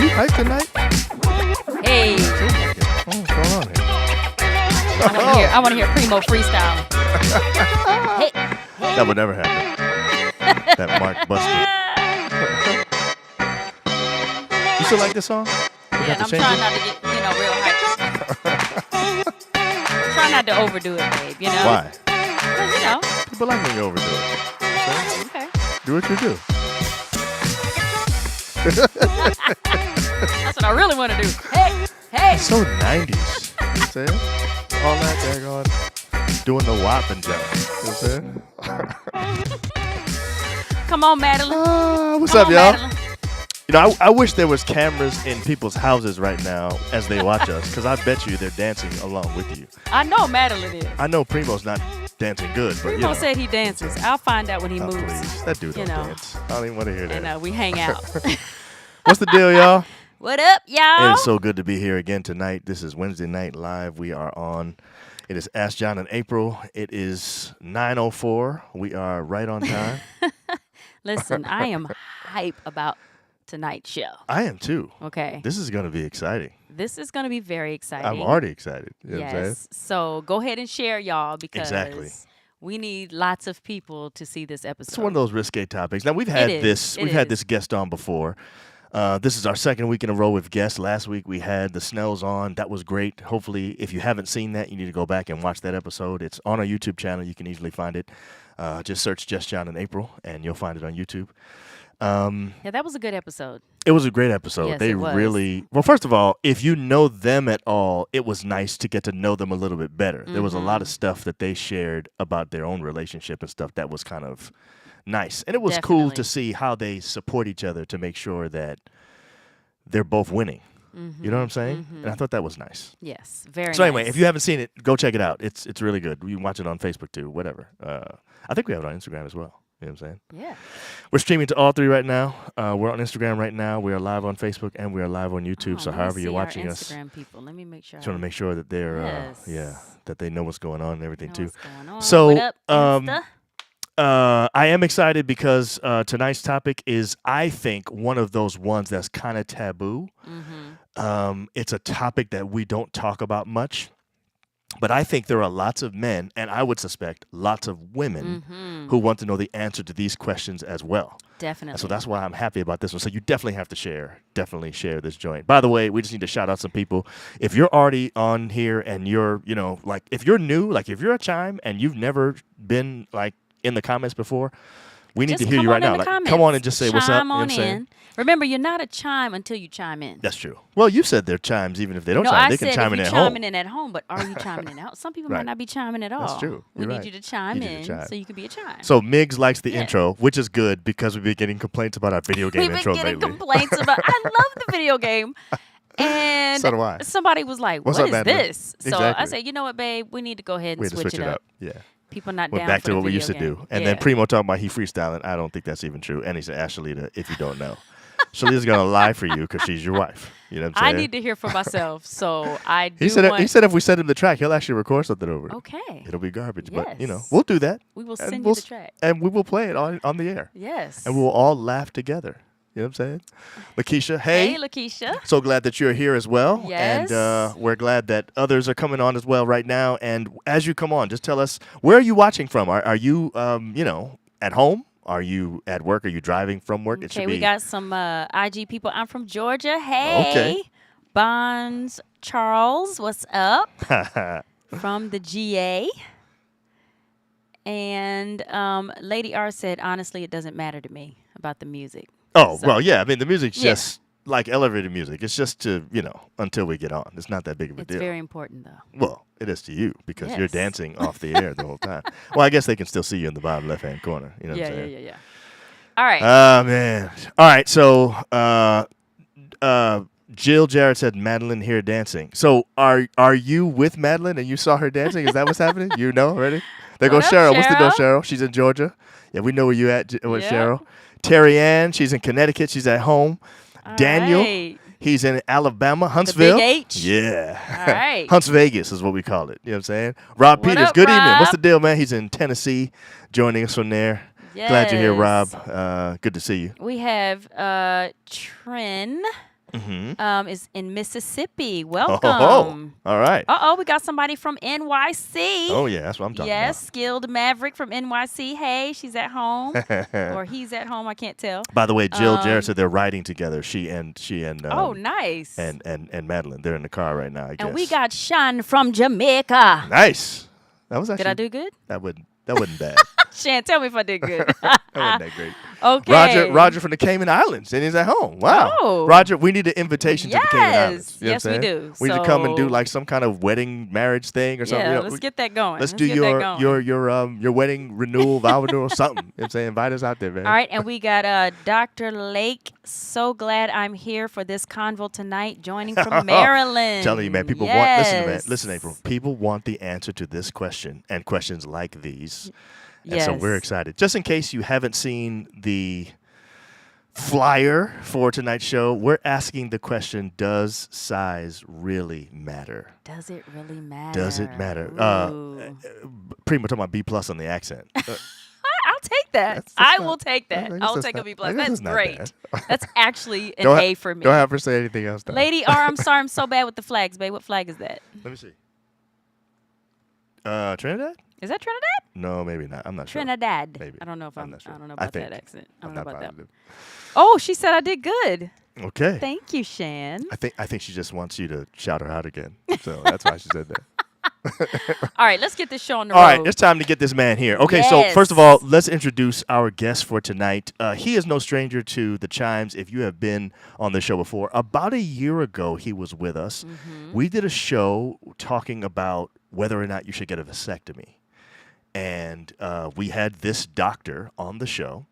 hyped tonight? Hey. What's going on here? I want to hear Primo freestyle. Hey. That would never happen. That Mark busted. You still like this song? Yeah, and I'm trying not to get, real hyped. Try not to overdo it, babe, Why? Because, People like when you overdo it. Okay. Do what you do. That's what I really want to do. Hey. It's so 90s. You know what I'm saying? All that thing on. Doing the whop and jump. You know what I'm saying? Come on, Madeline. What's Come up, on, y'all? Madeline. I wish there was cameras in people's houses right now as they watch us, because I bet you they're dancing along with you. I know Madeline is. I know Primo's not dancing good, but Primo said he dances. I'll find out when he moves. Please. That dude don't dance. I don't even want to hear that. And we hang out. What's the deal, y'all? What up, y'all? It is so good to be here again tonight. This is Wednesday Night Live. We are on. It is Ask John and April. It is 9:04. We are right on time. Listen, I am hype about tonight's show. I am too. Okay. This is going to be exciting. This is going to be very exciting. I'm already excited. You know what I'm saying? Yes. So go ahead and share, y'all, because Exactly. we need lots of people to see this episode. It's one of those risque topics. Now we've had this guest on before. This is our second week in a row with guests. Last week we had the Snells on. That was great. Hopefully, if you haven't seen that, you need to go back and watch that episode. It's on our YouTube channel. You can easily find it. Just search Just John and April, and you'll find it on YouTube. Yeah, that was a good episode. It was a great episode. Yes, They it was. really well. First of all, if you know them at all, it was nice to get to know them a little bit better. There was a lot of stuff that they shared about their own relationship and stuff that was kind of nice, and it was cool Definitely. to see how they support each other to make sure that they're both winning. You know what I'm saying? And I thought that was nice. Yes, very nice. So anyway, if you haven't seen it, go check it out. It's really good. You can watch it on Facebook too. Whatever. I think we have it on Instagram as well. You know what I'm saying? Yeah. We're streaming to all three right now. We're on Instagram right now. We are live on Facebook and we are live on YouTube. So however you're watching us, Instagram people. Let me make sure. just want to make sure that they're Yes. that they know what's going on and everything too. What's going on. So, what up, Insta? I am excited because tonight's topic is, I think, one of those ones that's kind of taboo. It's a topic that we don't talk about much. But I think there are lots of men, and I would suspect lots of women, who want to know the answer to these questions as well. Definitely. And so that's why I'm happy about this one. So you definitely have to share this joint. By the way, we just need to shout out some people. If you're already on here and you're, like if you're new, like if you're a chime and you've never been like in the comments before, we need Just to hear you right now. Like, come on and just say what's up. You know what I'm saying? Remember, you're not a chime until you chime in. That's true. Well, you said they're chimes even if they don't No, chime. I They said can chime if in you're at home. chiming in at home, but are you chiming in out? Some people Right. might not be chiming at all. That's true. We You're need right. you to chime You need to in chime. so you can be a chime. So Miggs likes the Yeah. intro, which is good because we've been getting complaints about our video game We've intro been getting lately. complaints about. I love the video game. And So do I. somebody was like, What's "What up, is Madeline?" this?" So I Exactly. said, "You know what, babe? We need to go ahead and We had to switch it up. Yeah. People not Went down back for to the what we video used to game. do. And Yeah. then Primo talking about he freestyling. I don't think that's even true. And he said, ask Shalita if you don't know. Shalita's going to lie for you because she's your wife. You know what I'm I saying? need to hear for myself. So I do He said, want. he said if we send him the track, he'll actually record something over it. Okay. It'll be garbage. But, Yes. we'll do that. We will And send we'll you the track. And we will play it on the air. Yes. And we will all laugh together. You know what I'm saying? Lakeisha, Hey, Lakeisha. So glad that you're here as well. Yes. And we're glad that others are coming on as well right now. And as you come on, just tell us, where are you watching from? Are you, at home? Are you at work? Are you driving from work? It Okay, should we be. got some IG people. I'm from Georgia. Hey. Okay. Bonds Charles, what's up? From the GA. And Lady R said, honestly, it doesn't matter to me about the music. Oh, So- well, yeah. I mean, the music's Yeah. just like elevator music. It's just to, until we get on. It's not that big of a It's deal. very important, though. Well, it is to you because you're Yes. dancing off the air the whole time. Well, I guess they can still see you in the bottom left-hand corner. You know what I'm saying? Yeah. All right. Oh, man. All right. So, Jill Jarrett said Madeline here dancing. So, are you with Madeline and you saw her dancing? Is that what's happening? You know already? There What goes up, Cheryl. What's the deal, Cheryl? Cheryl? She's in Georgia. Yeah, we know where you at with Yep. Cheryl. Terry Ann, she's in Connecticut. She's at home. All Daniel, right. he's in Alabama, Huntsville. Big H? Yeah. All right. Hunts Vegas is what we call it. You know what I'm saying? Rob What Peters, up, good evening. What's the Rob? deal, man? He's in Tennessee, joining us from there. Glad you're here, Yes. Rob. Good to see you. We have Trin. is in Mississippi. Oh, Welcome. all right. We got somebody from NYC. Oh, yeah, that's what I'm talking Yes, skilled Maverick from NYC. Hey, she's at home. Or he's at home, I can't tell. By the way, Jill Jarrett said they're riding together. She and oh, nice. and Madeline. They're in the car right now, I guess. And we got Sean from Jamaica. Nice. That was actually. Did I do good? That wasn't bad. Shan, tell me if I did good. That wasn't that great. Okay. Roger from the Cayman Islands, and he's at home. Wow. Oh. Roger, we need an invitation to the Cayman Islands. You know Yes, what I'm we saying? do. We need to come and do So- like some kind of wedding marriage thing or something. Yeah, You know, let's get that going. Let's do get that going. your wedding renewal, vow renewal, something. You know what I'm saying? Invite us out there, man. All right, and we got Dr. Lake. So glad I'm here for this convo tonight, joining from Maryland. Telling you, man, people listen, April. People want the answer to this question and questions like these. And so we're excited. Just in case you haven't seen the flyer for tonight's show, we're asking the question, does size really matter? Does it really matter? Does it matter? Ooh. Prima talking about B+ on the accent. I'll take that. I will take that. I'll take a B+. That's great. That's actually an A for me. Don't have her say anything else, though. Lady R, I'm sorry, I'm so bad with the flags, babe. What flag is that? Let me see. Trinidad? Is that Trinidad? No, maybe not. I'm not sure. Trinidad. Maybe. I don't know if I'm not sure. I don't know I about think. that accent. I I'm don't know not about that. positive. Oh, she said I did good. Okay. Thank you, Shan. I think she just wants you to shout her out again. So that's why she said that. All right, let's get this show on the All road. right, it's time to get this man here. Okay, so first of all, let's introduce our guest for tonight. He is no stranger to the chimes if you have been on the show before. About a year ago, he was with us. We did a show talking about whether or not you should get a vasectomy. And we had this doctor on the show.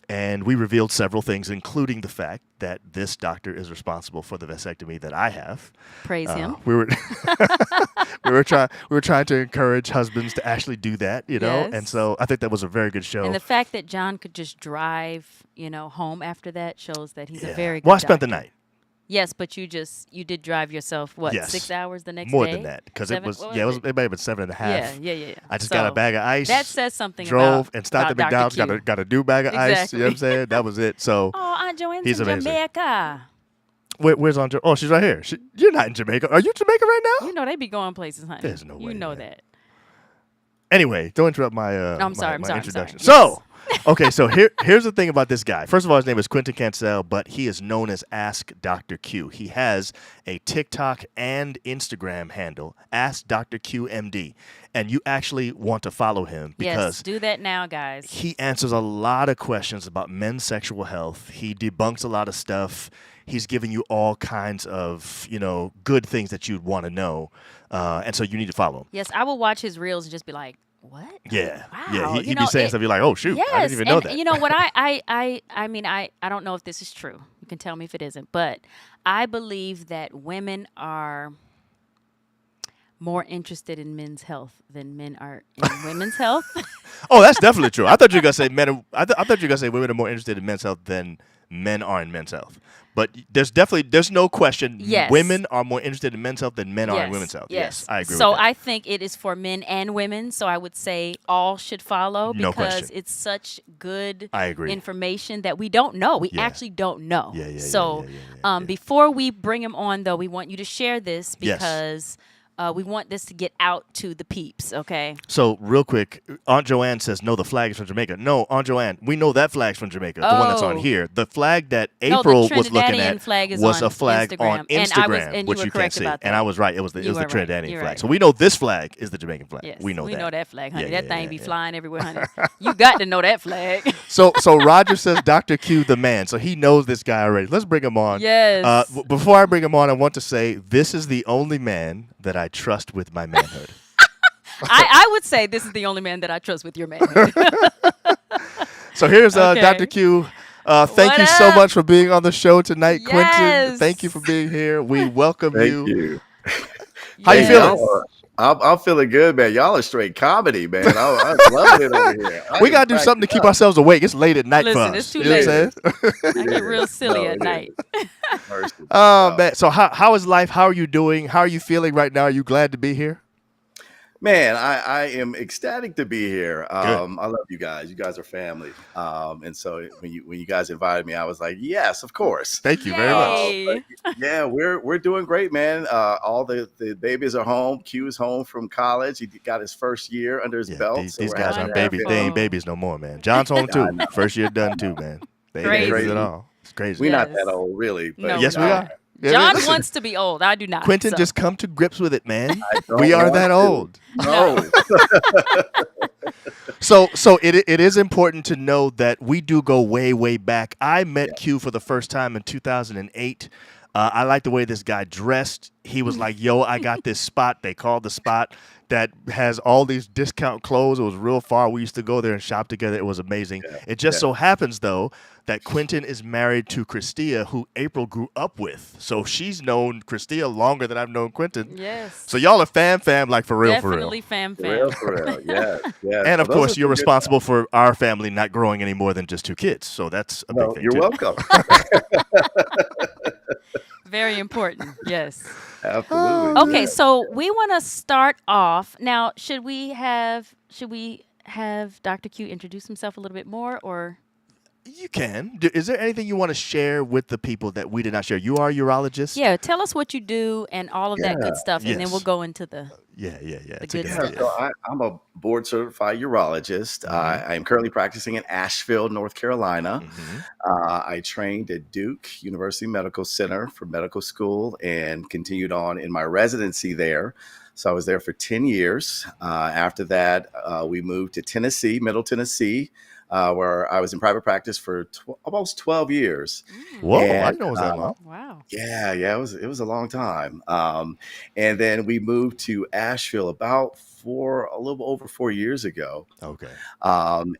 And we revealed several things, including the fact that this doctor is responsible for the vasectomy that I have. Praise him. We were trying to encourage husbands to actually do that, you know. Yes. And so I think that was a very good show. And the fact that John could just drive, home after that shows that he's a very good Well, I spent the doctor. night. Yes, but you did drive yourself, what, Yes. 6 hours the next More day? than that, because it Seven? was What it was it may have been 7.5. Yeah. I just got a So, bag of ice. That says something drove about and stopped at Dr. McDonald's. Q. Got a new bag of ice. You know what I'm saying? That was it. So Oh, Aunt Joanne's He's in amazing. Jamaica. where's Andre? Oh, she's right here. You're not in Jamaica. Are you in Jamaica right now? You know they be going places, honey. There's no way, You know man. that. Anyway, don't interrupt my I'm sorry, my I'm introduction. sorry. So, okay, so here's the thing about this guy. First of all, his name is Quinton Cancel, but he is known as Ask Dr. Q. He has a TikTok and Instagram handle, Ask Dr. Q MD, and you actually want to follow him because Yes, do that now, guys. he answers a lot of questions about men's sexual health. He debunks a lot of stuff. He's giving you all kinds of, good things that you'd want to know. And so you need to follow him. Yes, I will watch his reels and just be like, what? Yeah. Wow. Yeah. He'd be saying stuff. You're like, oh, shoot. Yes, I didn't even know and that. you know what? I don't know if this is true. You can tell me if it isn't, but I believe that women are more interested in men's health than men are in women's health. Oh, that's definitely true. I thought you were gonna say I thought you were gonna say women are more interested in men's health than men are in men's health. But there's no question. Yes. Women are more interested in men's health than men are in Yes, women's health. yes. I agree. So with that. I think it is for men and women. So I would say all should follow No because question. it's such good I agree. information that we don't know. We Yeah. actually don't know. Yeah, So yeah. before we bring him on, though, we want you to share this Yes. because we want this to get out to the peeps. Okay. So real quick, Aunt Joanne says no. The flag is from Jamaica. No, Aunt Joanne, we know that flag's from Jamaica. The one that's on Oh. here. The flag that No, the April was looking Trinidadian at flag is was on a flag Instagram. on And I was- Instagram, and you which were you can't correct see. about And that. I was right. It was the You were right. Trinidadian You're flag. right. So we know this flag is the Jamaican flag. Yes, we know that. know that flag, honey. Yeah, that thing be yeah. flying everywhere, honey. You got to know that flag. So Roger says Dr. Q the man. So he knows this guy already. Let's bring him on. Yes. Before I bring him on, I want to say this is the only man that I trust with my manhood. I would say this is the only man that I trust with your manhood. So here's Okay. Dr. Q. Thank What you so up? much for being on the show tonight, Quinton. Yes. Thank you for being here. We welcome Thank you. you. How you Yes. feeling? I'm feeling good, man. Y'all are straight comedy, man. I'm loving it over here. We got to do something to keep ourselves awake. It's late at night Listen, for us. it's too You know what I'm late. saying? I get real silly No, at it night. Oh, man. So how is life? How are you doing? How are you feeling right now? Are you glad to be here? Man, I am ecstatic to be here. Good. I love you guys. You guys are family. And so when you guys invited me, I was like, yes, of course. Thank you very much. But Yay. yeah, we're doing great, man. All the babies are home. Q is home from college. He got his first year under his Yeah, belt. these, So these we're guys happy aren't to have babies. him. They ain't Wonderful. babies no more, man. John's home I too. know. First year done too, man. They ain't Crazy. babies at all. It's crazy. We're not Yes. that old, really. But No, Yes, we're we not. are. Yeah, John listen, wants to be old. I do not. Quinton, so. just come to grips with it, man. I don't We are want that to. old. No. So it is important to know that we do go way, way back. I met Yeah. Q for the first time in 2008. I like the way this guy dressed. He was like, yo, I got this spot. They called the spot that has all these discount clothes. It was real far. We used to go there and shop together. It was amazing. Yeah. It just Yeah. so happens, though, that Quinton is married to Christia, who April grew up with. So she's known Christia longer than I've known Quinton. Yes. So y'all are fam, like for real, Definitely for real. For real, fam. for real. Yes. Yes. And So of those course, are you're some good responsible for our family not growing any more than just 2 kids. So that's a big Well, thing, you're too. welcome. Very important. Yes. Absolutely. Okay, so we want to start off now. Should we have Dr. Q introduce himself a little bit more, or You can. Is there anything you want to share with the people that we did not share? You are a urologist? yeah, tell us what you do and all of that Yeah. good stuff, and then Yes. we'll go into the Yeah. The It's a good good Yeah, stuff. idea. so I'm a board certified urologist. I am currently practicing in Asheville, North Carolina. Mhm. I trained at Duke University Medical Center for medical school and continued on in my residency there. So I was there for 10 years. After that, we moved to Tennessee, Middle Tennessee, where I was in private practice for almost 12 years. Whoa, I And didn't know it was that long. Wow. yeah, it was a long time. And then we moved to Asheville about a little over 4 years ago. Okay.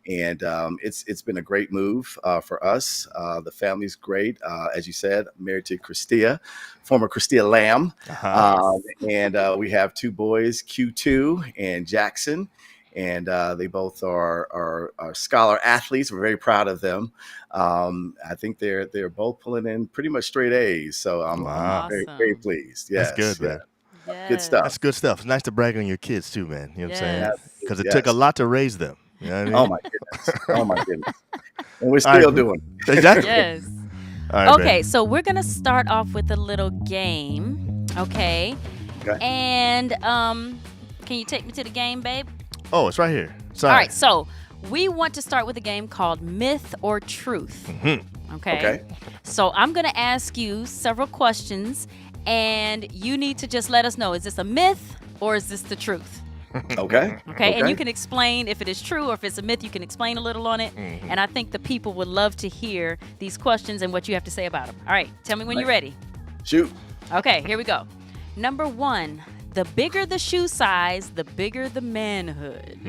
It's been a great move for us. The family's great. As you said, married to Christia, former Christia Lamb. Uh-huh. And we have 2 boys, Q2 and Jackson. And they both are scholar athletes. We're very proud of them. I think they're both pulling in pretty much straight A's. So I'm Wow. very, very Awesome. pleased. That's Yes, good, man. Yes. good stuff. That's good stuff. It's nice to brag on your kids, too, man. You know what I'm saying? Yes. Because it took a Yes. lot to raise them. You know what I mean? Oh my goodness. Oh my goodness. And we're All right, still bro. doing it. Exactly. Yes. All right, Okay, man. so we're gonna start off with a little game. Okay. Okay. And can you take me to the game, babe? Oh, it's right here. Sorry. All right, so we want to start with a game called Myth or Truth. Mhm. Okay. Okay. So I'm going to ask you several questions, and you need to just let us know, is this a myth or is this the truth? Okay. Okay. And you can explain if it is true or if it's a myth, you can explain a little on it. Mhm. And I think the people would love to hear these questions and what you have to say about them. All right. Tell me when you're ready. Shoot. Okay. Here we go. Number 1. The bigger the shoe size, the bigger the manhood.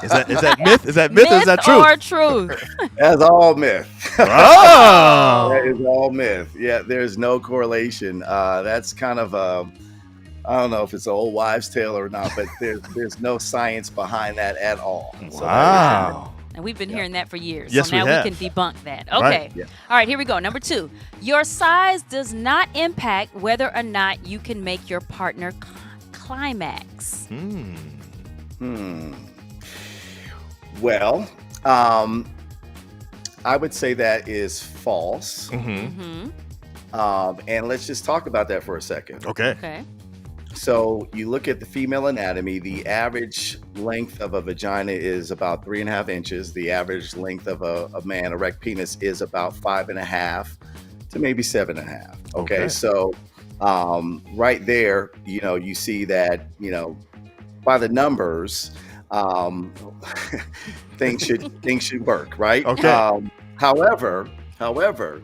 Is that myth? Is that myth or is that truth? or truth? That's all myth. Oh. That is all myth. Yeah, there's no correlation. That's kind of I don't know if it's an old wives' tale or not, but there's no science behind that at all. So that Wow. And we've been hearing that for years. Yes, so we now have. we can debunk that. Okay. Right. Yeah. All right, here we go. Number 2. Your size does not impact whether or not you can make your partner climax. Hmm. Well, I would say that is false. Mm-hmm. And let's just talk about that for a second. Okay. Okay. So you look at the female anatomy, the average length of a vagina is about 3.5 inches. The average length of a man erect penis is about 5.5 to maybe 7.5. Okay. Okay. So right there, you see that, by the numbers, things should work, right? Okay. However,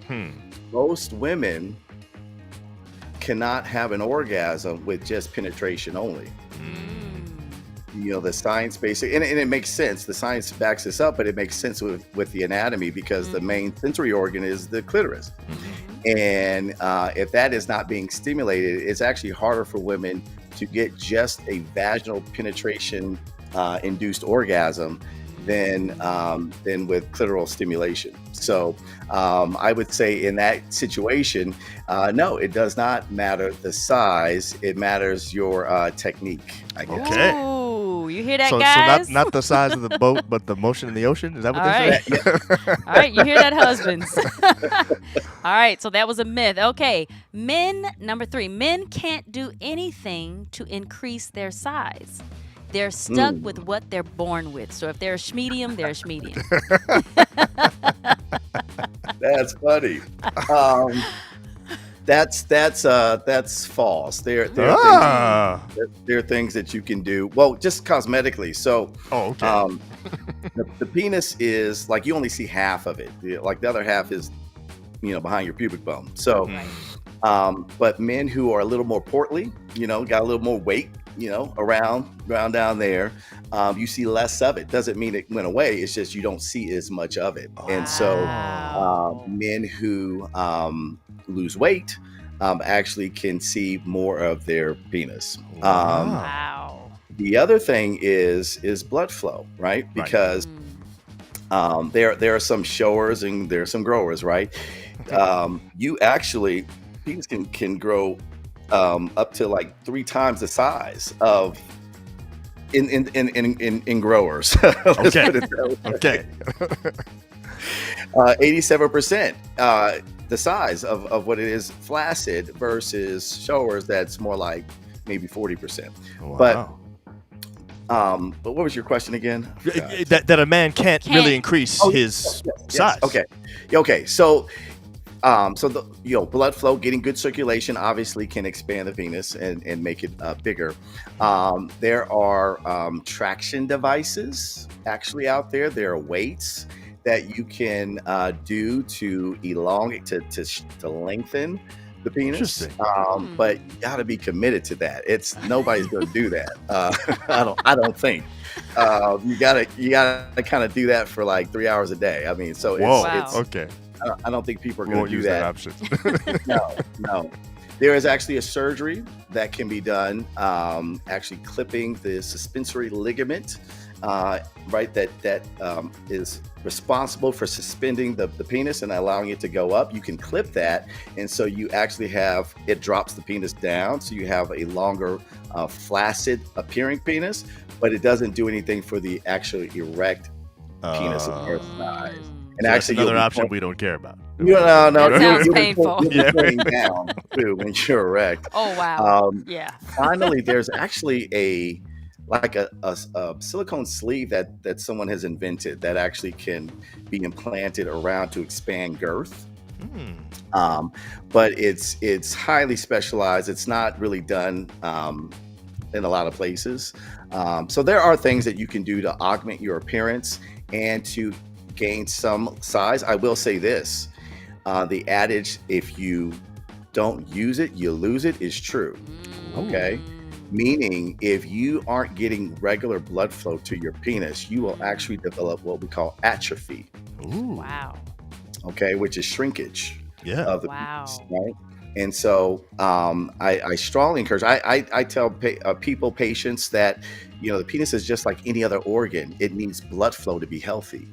Hmm. most women cannot have an orgasm with just penetration only. The science basically, and it makes sense. The science backs this up, but it makes sense with the anatomy because the main sensory organ is the clitoris. And if that is not being stimulated, it's actually harder for women to get just a vaginal penetration induced orgasm than with clitoral stimulation. So I would say in that situation, no, it does not matter the size. It matters your technique, I guess. Okay. Ooh, you hear that, So guys? not the size of the boat, but the motion in the ocean. Is that what All they right. say? All right, you hear that, husbands? All right, so that was a myth. Okay, number 3, men can't do anything to increase their size. They're stuck with what they're born with. So if they're a schmedium, they're a schmedium. That's funny. That's false. There are things that you can do. Well, just cosmetically. So, okay. The penis is like you only see half of it. Like the other half is, behind your pubic bone. So, but men who are a little more portly, got a little more weight, around down there, you see less of it. Doesn't mean it went away. It's just you don't see as much of it. And so, men who lose weight actually can see more of their penis. Wow. The other thing is blood flow, right? Because there are some showers and there are some growers, right? You actually penis can grow up to like 3 times the size of in growers. Let's Okay. put it that way. Okay. 87% the size of what it is flaccid versus showers that's more like maybe 40%. Wow. But what was your question again? That a man can't really increase his size. Okay. Okay. So the blood flow, getting good circulation, obviously can expand the penis and make it bigger. There are traction devices actually out there. There are weights that you can do to elongate to lengthen the penis. But you got to be committed to that. Nobody's going to do that. I don't think. You gotta kind of do that for like 3 hours a day. I mean, so it's okay. I don't think people are going to do use that. option. No. There is actually a surgery that can be done, actually clipping the suspensory ligament, right? That is responsible for suspending the penis and allowing it to go up. You can clip that, and so you actually it drops the penis down, so you have a longer, flaccid appearing penis, but it doesn't do anything for the actual erect penis or size. And So actually, that's another option we don't care about. No. That sounds painful. You're playing down too when you're erect. Oh wow. Yeah. Finally, there's actually a silicone sleeve that someone has invented that actually can be implanted around to expand girth. But it's highly specialized. It's not really done in a lot of places. So there are things that you can do to augment your appearance and to gain some size. I will say this, the adage, if you don't use it, you lose it, is true. Okay. Meaning if you aren't getting regular blood flow to your penis, you will actually develop what we call atrophy. Wow. Okay. Which is shrinkage of the penis, right? And so I strongly encourage, I tell patients that, the penis is just like any other organ. It needs blood flow to be healthy.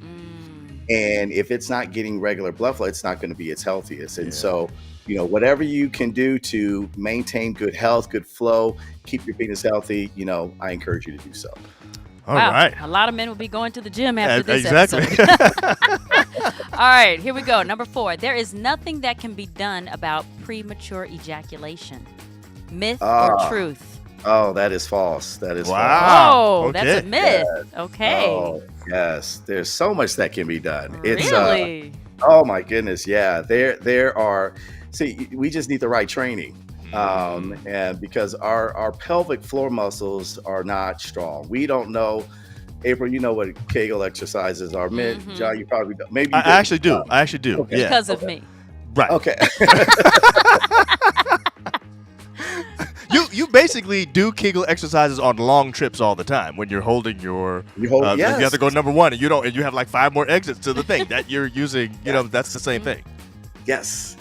And if it's not getting regular blood flow, it's not going to be its healthiest. And so, whatever you can do to maintain good health, good flow, keep your penis healthy, I encourage you to do so. All right. A lot of men will be going to the gym after this exactly. episode. All right, here we go. Number 4. There is nothing that can be done about premature ejaculation. Myth or truth? Oh, that is false. That is false. Oh, that's a myth. Okay. Oh, yes. There's so much that can be done. Really? Oh my goodness. Yeah. There are. See, we just need the right training. And because our pelvic floor muscles are not strong. We don't know. April, you know what Kegel exercises are. John, you probably don't. Maybe you I actually do. Okay. Yeah. Because of me. Right. Okay. You basically do Kegel exercises on long trips all the time when you're holding your. You have to go number 1, and you have like 5 more exits to the thing that you're using. That's the same thing. Yes.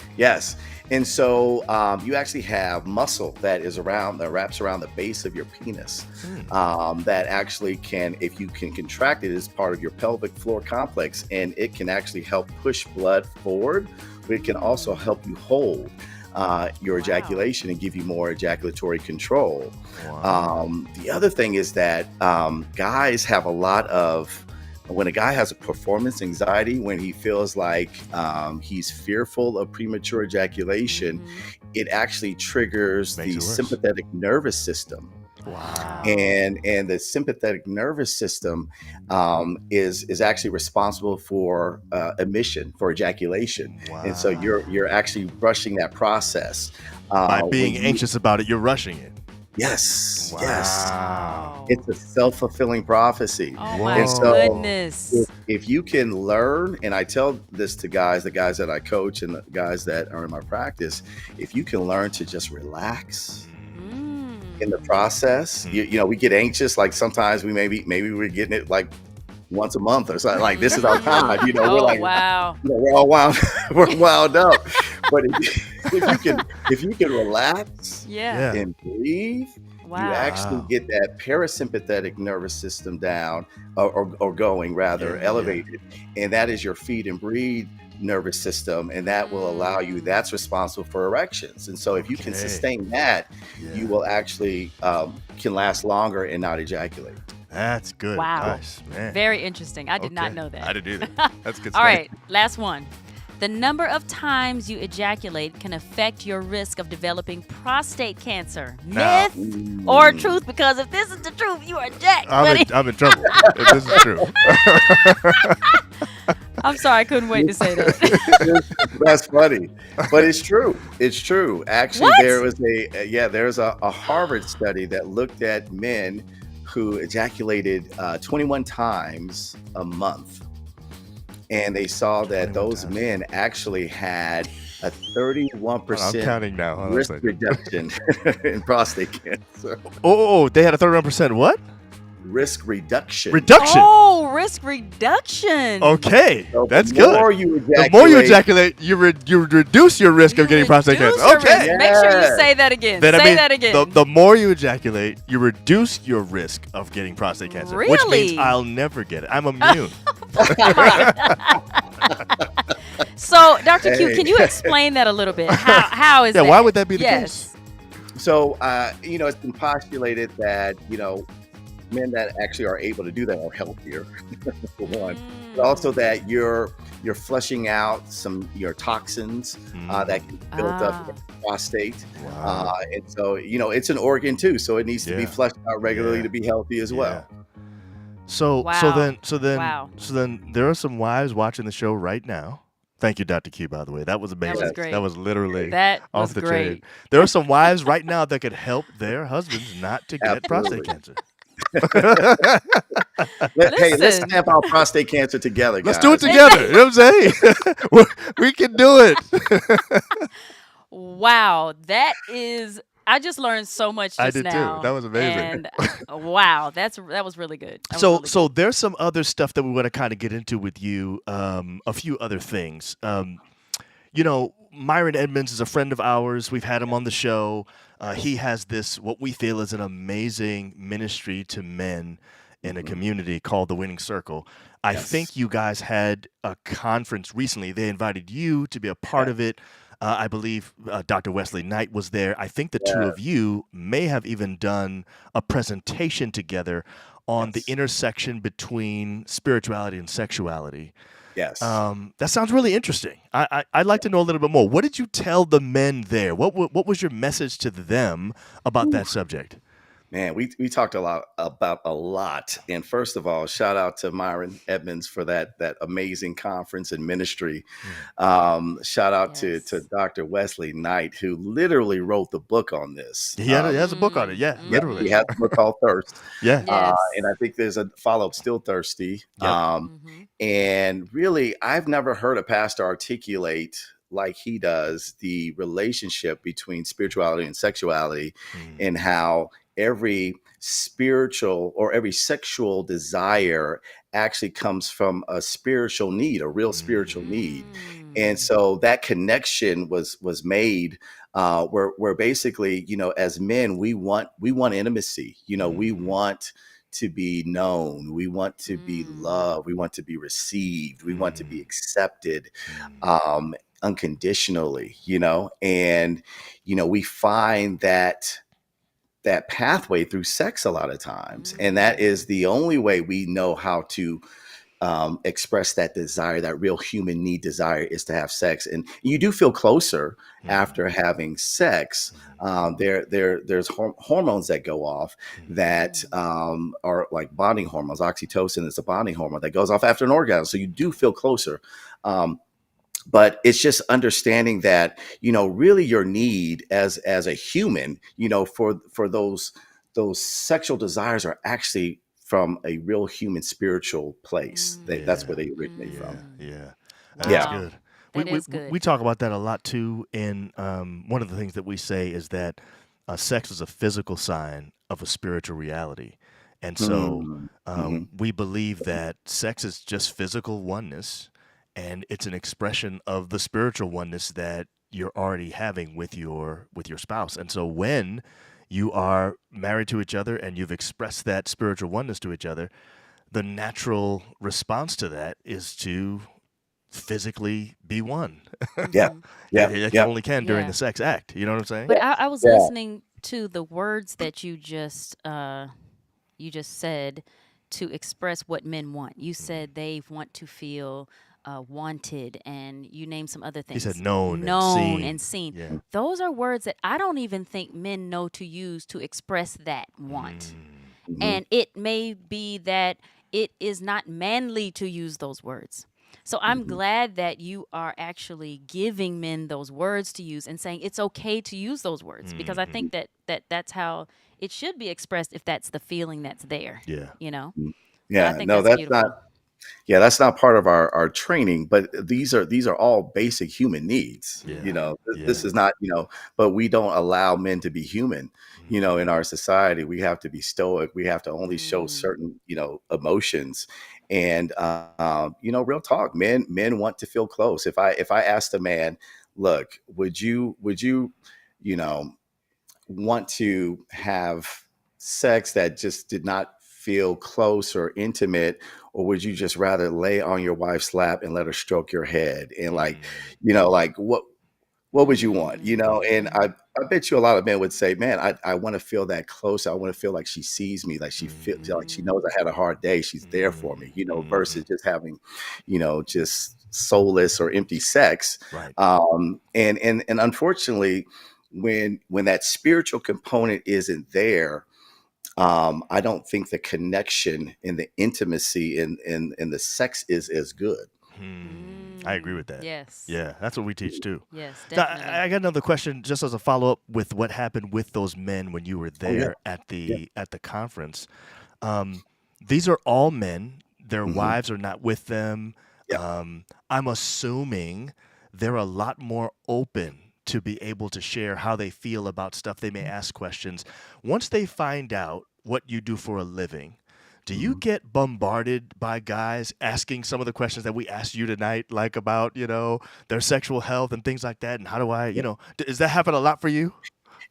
And so you actually have muscle that wraps around the base of your penis. Hmm. That actually can, if you can contract it, is part of your pelvic floor complex, and it can actually help push blood forward, but it can also help you hold your Wow. ejaculation and give you more ejaculatory control. Wow. The other thing is that guys have a lot of, when a guy has a performance anxiety, when he feels like he's fearful of premature ejaculation, Mm-hmm. it actually triggers Makes the it worse. sympathetic nervous system. Wow. Wow. And the sympathetic nervous system is actually responsible for emission, for ejaculation, and so you're Wow. actually rushing that process By when being you. anxious about it, you're rushing it. Yes, Wow. it's Wow. a self-fulfilling prophecy. Oh my And so Whoa. goodness. if you can learn, and I tell this to guys, the guys that I coach and the guys that are in my practice, if you can learn to just relax in the Mm. process, you know, we get anxious. Like sometimes we maybe we're getting it like once a month or something. Like this is our time. You Mm-hmm. know, we're Oh like, wow. we're all wound, we're wound up. But if you can relax Yeah. Yeah. and breathe, you Wow. actually Wow. get that parasympathetic nervous system down, or going rather, Yeah. Yeah. elevated, and that is your feed and breathe nervous system, and that will allow you. Mm. That's responsible for erections, and so if you can Okay. sustain that, you Yeah. will actually can last longer and not ejaculate. That's good Wow. advice, man. Very interesting. I did not Okay. know that. I didn't either. That's good All stuff. right, last one. The number of times you ejaculate can affect your risk of developing prostate cancer. Now, Myth or Mm. truth? Because if this is the truth, you are jacked, I'm buddy. in trouble if this is true. I'm sorry, I couldn't wait to say that. That's funny, but it's true. It's true. Actually, there What? was there's a Harvard study that looked at men who ejaculated 21 times a month, and they saw that 21 those times. men actually had a Hold on, I'm 31% counting now. Hold on a risk second. reduction in prostate cancer. Oh, they had a 31% what? Risk reduction. Reduction. Oh, risk reduction. Okay, So that's the good. more you The more you ejaculate, ejaculate, you reduce your risk You of getting prostate reduce cancer. your Okay. risk. Make sure you Yes. say that again. Then I Say mean, that again. the more you ejaculate, you reduce your risk of getting prostate cancer, which means Really? I'll never get it. I'm immune. So, Dr. Q, Hey. can you explain that a little bit? How is Yeah, that? why would that be the yes. So, you know, it's been postulated that, you know, men that actually are able to do that are healthier, for one. But also Mm. that you're flushing out some your toxins that can be built up in Ah. the prostate. Wow. And so, you know, it's an organ too, so it needs to be Yeah. flushed out regularly Yeah. to be healthy as Yeah. well. So Wow. then Wow. there are some wives watching the show right now. Thank you, Dr. Q, by the way. That was That amazing. was Yes. That great. was literally That off was the chain. great. There are some wives right now that could help their husbands not to get prostate Absolutely. cancer. Hey, let's Listen. stamp out prostate cancer together, Let's do it guys. together. You know what I'm saying? We can do it. Wow, that is. I just learned so much I just did too. now. That was amazing. And wow, that was really good. That was So really so good. there's some other stuff that we want to kind of get into with you. A few other things. You know, Myron Edmonds is a friend of ours. We've had him on the show. He has this, what we feel is an amazing ministry to men in a Mhm. community called the Winning Circle. I Yes. think you guys had a conference recently. They invited you to be a part Yeah. of it. I believe Dr. Wesley Knight was there. I think the two Yeah. of you may have even done a presentation together on the Yes. intersection between spirituality and sexuality. Yes. That sounds really interesting. I'd like to know a little bit more. What did you tell the men there? What was your message to them about that subject? Man, we talked a lot about a lot. And first of all, shout out to Myron Edmonds for that amazing conference and ministry. Shout out to Yes. Dr. Wesley Knight, who literally wrote the book on this. He has a book on it. Yeah, Mm, Yeah, literally. he has a book called Thirst. Yeah. Yes. And I think there's a follow-up, Still Thirsty. Yep. Mhm. And really, I've never heard a pastor articulate like he does the relationship between spirituality and sexuality, Mm. and how every spiritual or every sexual desire actually comes from a spiritual need, a real spiritual need. Mm. And so that connection was made, where basically, as men, we want intimacy. We want to be known, we want to be loved, we want to be received, we want to be accepted, um, unconditionally. And we find that pathway through sex a lot of times, and that is the only way we know how to express that desire, that real human need desire, is to have sex. And you do feel closer after having sex. There's hormones that go off that are like bonding hormones. Oxytocin is a bonding hormone that goes off after an orgasm, so you do feel closer. But it's just understanding that, really your need as a human, for those sexual desires are actually from a real human spiritual place. That's where they originate from. Yeah. That's Yeah. good. Wow. We, That we is good. we talk about that a lot too. And one of the things that we say is that sex is a physical sign of a spiritual reality. And so Mm. Hmm. we believe that sex is just physical oneness, and it's an expression of the spiritual oneness that you're already having with your spouse. And so when you are married to each other and you've expressed that spiritual oneness to each other, the natural response to that is to physically be one. Yeah. Yeah. Like you Yeah. only can during Yeah. the sex act. You know what I'm saying? But I was Yeah. listening to the words that you just said to express what men want. You said they want to feel wanted, and you named some other He said things. known and Known seen. and seen. Yeah. Those are words that I don't even think men know to use to express that want. Hmm. And it may be that it is not manly to use those words. So I'm Hmm. glad that you are actually giving men those words to use and saying it's okay to use those words, because I think that's how it should be expressed if that's the feeling that's there, Yeah. you know? So I Yeah. think No, that's that's not. beautiful. Yeah, that's not part of our training, but these are all basic human needs. Yeah. This Yeah. is not, but we don't allow men to be human, in our society. We have to be stoic. We have to only show Mm. certain, emotions. And real talk, men want to feel close. If I asked a man, look, would you, you know, want to have sex that just did not feel close or intimate, or would you just rather lay on your wife's lap and let her stroke your head, and like what would you want? And I bet you a lot of men would say, man, I want to feel that close. I want to feel like she sees me, like she feels like she knows I had a hard day, she's there for me, versus just having, just soulless or empty sex. Right. And unfortunately, when that spiritual component isn't there, I don't think the connection and the intimacy and the sex is as good. I agree with that. Yes. Yeah, that's what we teach too. Yes, Now, definitely. I got another question, just as a follow up with what happened with those men when you were Oh yeah, there at yeah. the conference. Um, these are all men. Their Hmm. wives are not with them. Yeah. I'm assuming they're a lot more open to be able to share how they feel about stuff. They may ask questions. Once they find out what you do for a living, do you Hmm. get bombarded by guys asking some of the questions that we asked you tonight, like about, their sexual health and things like that? And how do I, does that happen a lot for you?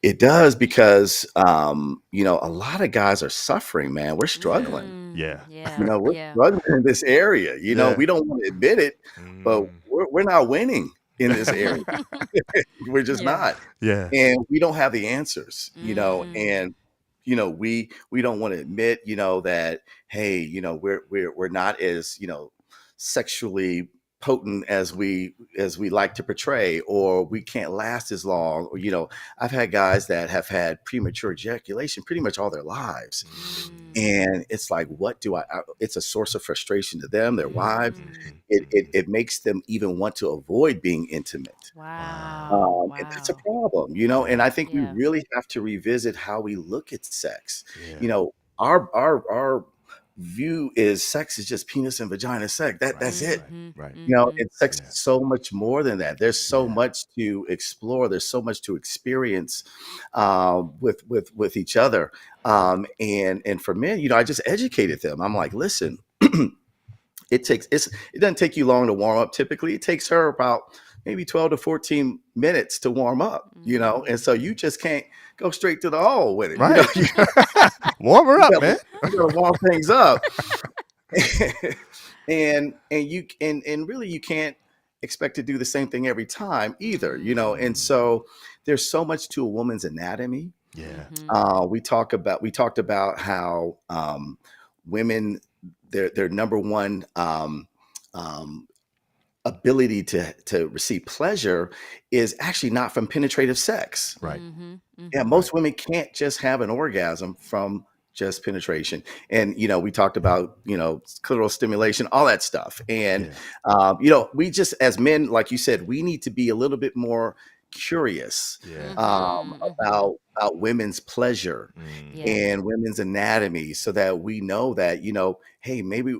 It does, because a lot of guys are suffering, man. We're struggling. Yeah. Yeah. We're Yeah. struggling in this area. Yeah. We don't want to admit it, but Mm. we're not winning in this area. We're just Yeah. not. Yeah. And we don't have the answers, Mm. and we don't want to admit, that, hey, we're not as, sexually potent as we like to portray, or we can't last as long, or I've had guys that have had premature ejaculation pretty much all their lives, and it's like, what do it's a source of frustration to them, their wives. It makes them even want to avoid being intimate. Wow. And that's a Wow. problem, and I think we Yeah. really have to revisit how we look at sex. Yeah. Our view is sex is just penis and vagina sex. That's it. Right. And sex Yeah. is so much more than that. There's so Yeah. much to explore. There's so much to experience, with each other. And for men, I just educated them. I'm like, listen, it doesn't take you long to warm up. Typically, it takes her about maybe 12 to 14 minutes to warm up, and so you just can't go straight to the hole with it. Right. You, Warm her you up, gotta, man. you gotta warm things up. And really you can't expect to do the same thing every time either, and so there's so much to a woman's anatomy. Yeah. We talked about how women, their number one um, ability to receive pleasure is actually not from penetrative sex. Right. Yeah, most women can't just have an orgasm from just penetration. And, we talked about, clitoral stimulation, all that stuff. And, we just, as men, like you said, we need to be a little bit more curious Yeah. about women's pleasure and women's anatomy so that we know that, hey, maybe,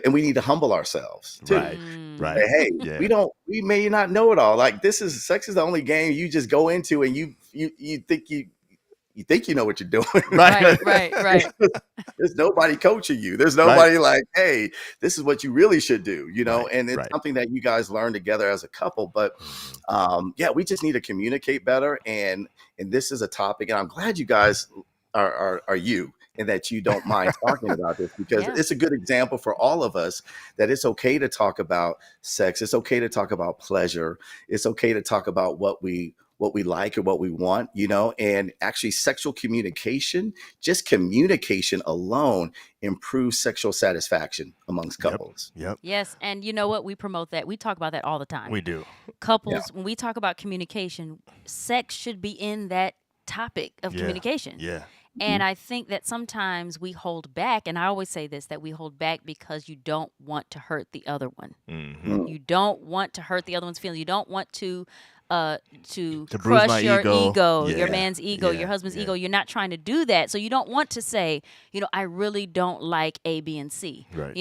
and we need to humble ourselves too. Right. Right. Say, hey, Yeah. we may not know it all. Like sex is the only game you just go into and you think you think you know what you're doing. Right. There's nobody coaching you. There's Right. nobody like, hey, this is what you really should do, Right. and it's Right. something that you guys learn together as a couple. But we just need to communicate better. And this is a topic, and I'm glad you guys are you, and that you don't mind talking about this, because Yeah. it's a good example for all of us that it's okay to talk about sex. It's okay to talk about pleasure. It's okay to talk about what we like or what we want, and actually sexual communication, just communication alone improves sexual satisfaction amongst couples. Yep. Yes, and you know what? We promote that. We talk about that all the time. We do. Couples, when we talk about communication, sex should be in that topic of communication. Yeah. And I think that sometimes we hold back, and I always say this, that we hold back because you don't want to hurt the other one. You don't want to hurt the other one's feelings. You don't want to bruise crush my your ego. your Yeah. man's ego, Yeah. your husband's Yeah. ego. You're not trying to do that. So you don't want to say, I really don't like A, B, and C. Right.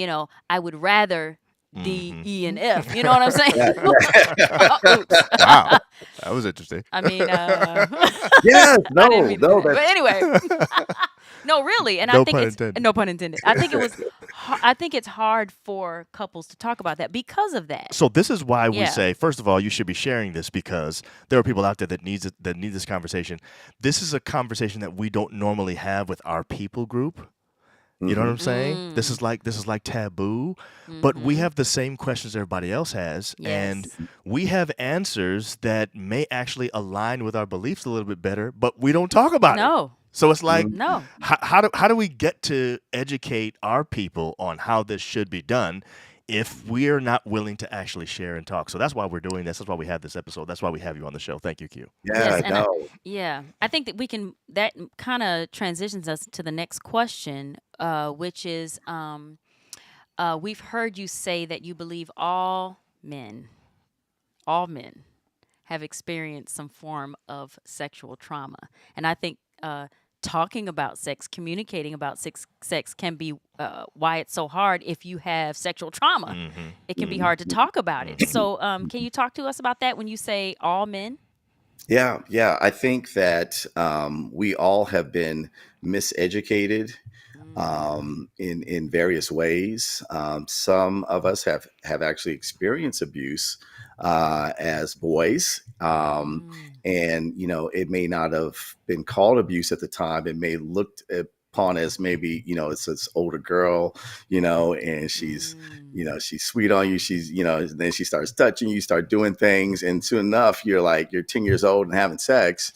I would rather D, E, and F. You know what I'm saying? Oops. Wow. That was interesting. I mean, Yes, I didn't mean to do that. that, But anyway, no, really, and No I think pun it's intended. no pun intended. I think I think it's hard for couples to talk about that because of that. So this is why we Yeah. say, first of all, you should be sharing this, because there are people out there that need this conversation. This is a conversation that we don't normally have with our people group. You know what I'm saying? This is like taboo, but we have the same questions everybody else has, and Yes. we have answers that may actually align with our beliefs a little bit better, but we don't talk about it. No, So it's like, no. how do we get to educate our people on how this should be done if we're not willing to actually share and talk? So that's why we're doing this. That's why we have this episode. That's why we have you on the show. Thank you, Q. Yes, and no. I think that we can. That kind of transitions us to the next question, which is, we've heard you say that you believe all men have experienced some form of sexual trauma, and I think talking about sex, communicating about sex can be why it's so hard. If you have sexual trauma, it can be hard to talk about it. So, can you talk to us about that when you say all men? Yeah. I think that we all have been miseducated in various ways. Some of us have actually experienced abuse as boys, and it may not have been called abuse at the time. It may looked upon as maybe it's this older girl, and she's she's sweet on you. She's then she starts touching you, start doing things, and soon enough you're 10 years old and having sex,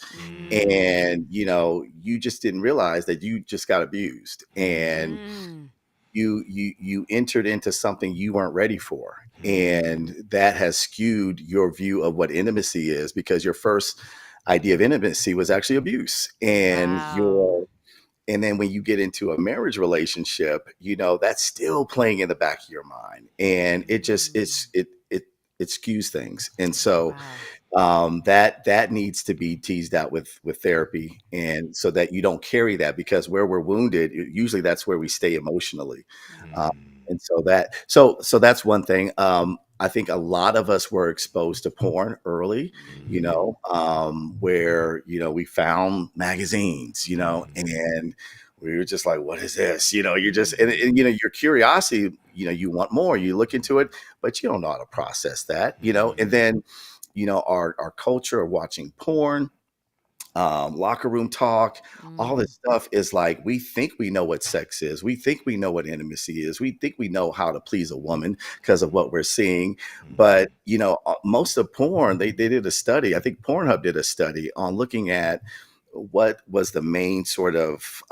and you just didn't realize that you just got abused, and you entered into something you weren't ready for, and that has skewed your view of what intimacy is, because your first idea of intimacy was actually abuse, and Wow. and then when you get into a marriage relationship, that's still playing in the back of your mind, and it just it skews things, and so Wow. that needs to be teased out with therapy, and so that you don't carry that, because where we're wounded, usually that's where we stay emotionally, and so that's one thing. I think a lot of us were exposed to porn early, where we found magazines, and We were just like, what is this? You're just, and your curiosity, you want more, you look into it, but you don't know how to process that, and then, our culture of watching porn, locker room talk, all Mm. this stuff is like, we think we know what sex is. We think we know what intimacy is. We think we know how to please a woman because of what we're seeing. But, most of porn, they did a study. I think Pornhub did a study on looking at what was the main sort of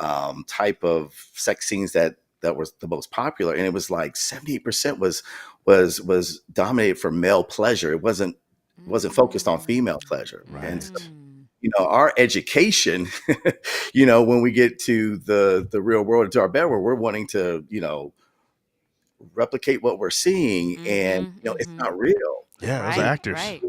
type of sex scenes that was the most popular. And it was like 78% was dominated for male pleasure. It wasn't focused on female pleasure. And Right. our education, when we get to the real world, into our bedroom, we're wanting to, replicate what we're seeing, and it's not real. Yeah, those are Right, actors. right.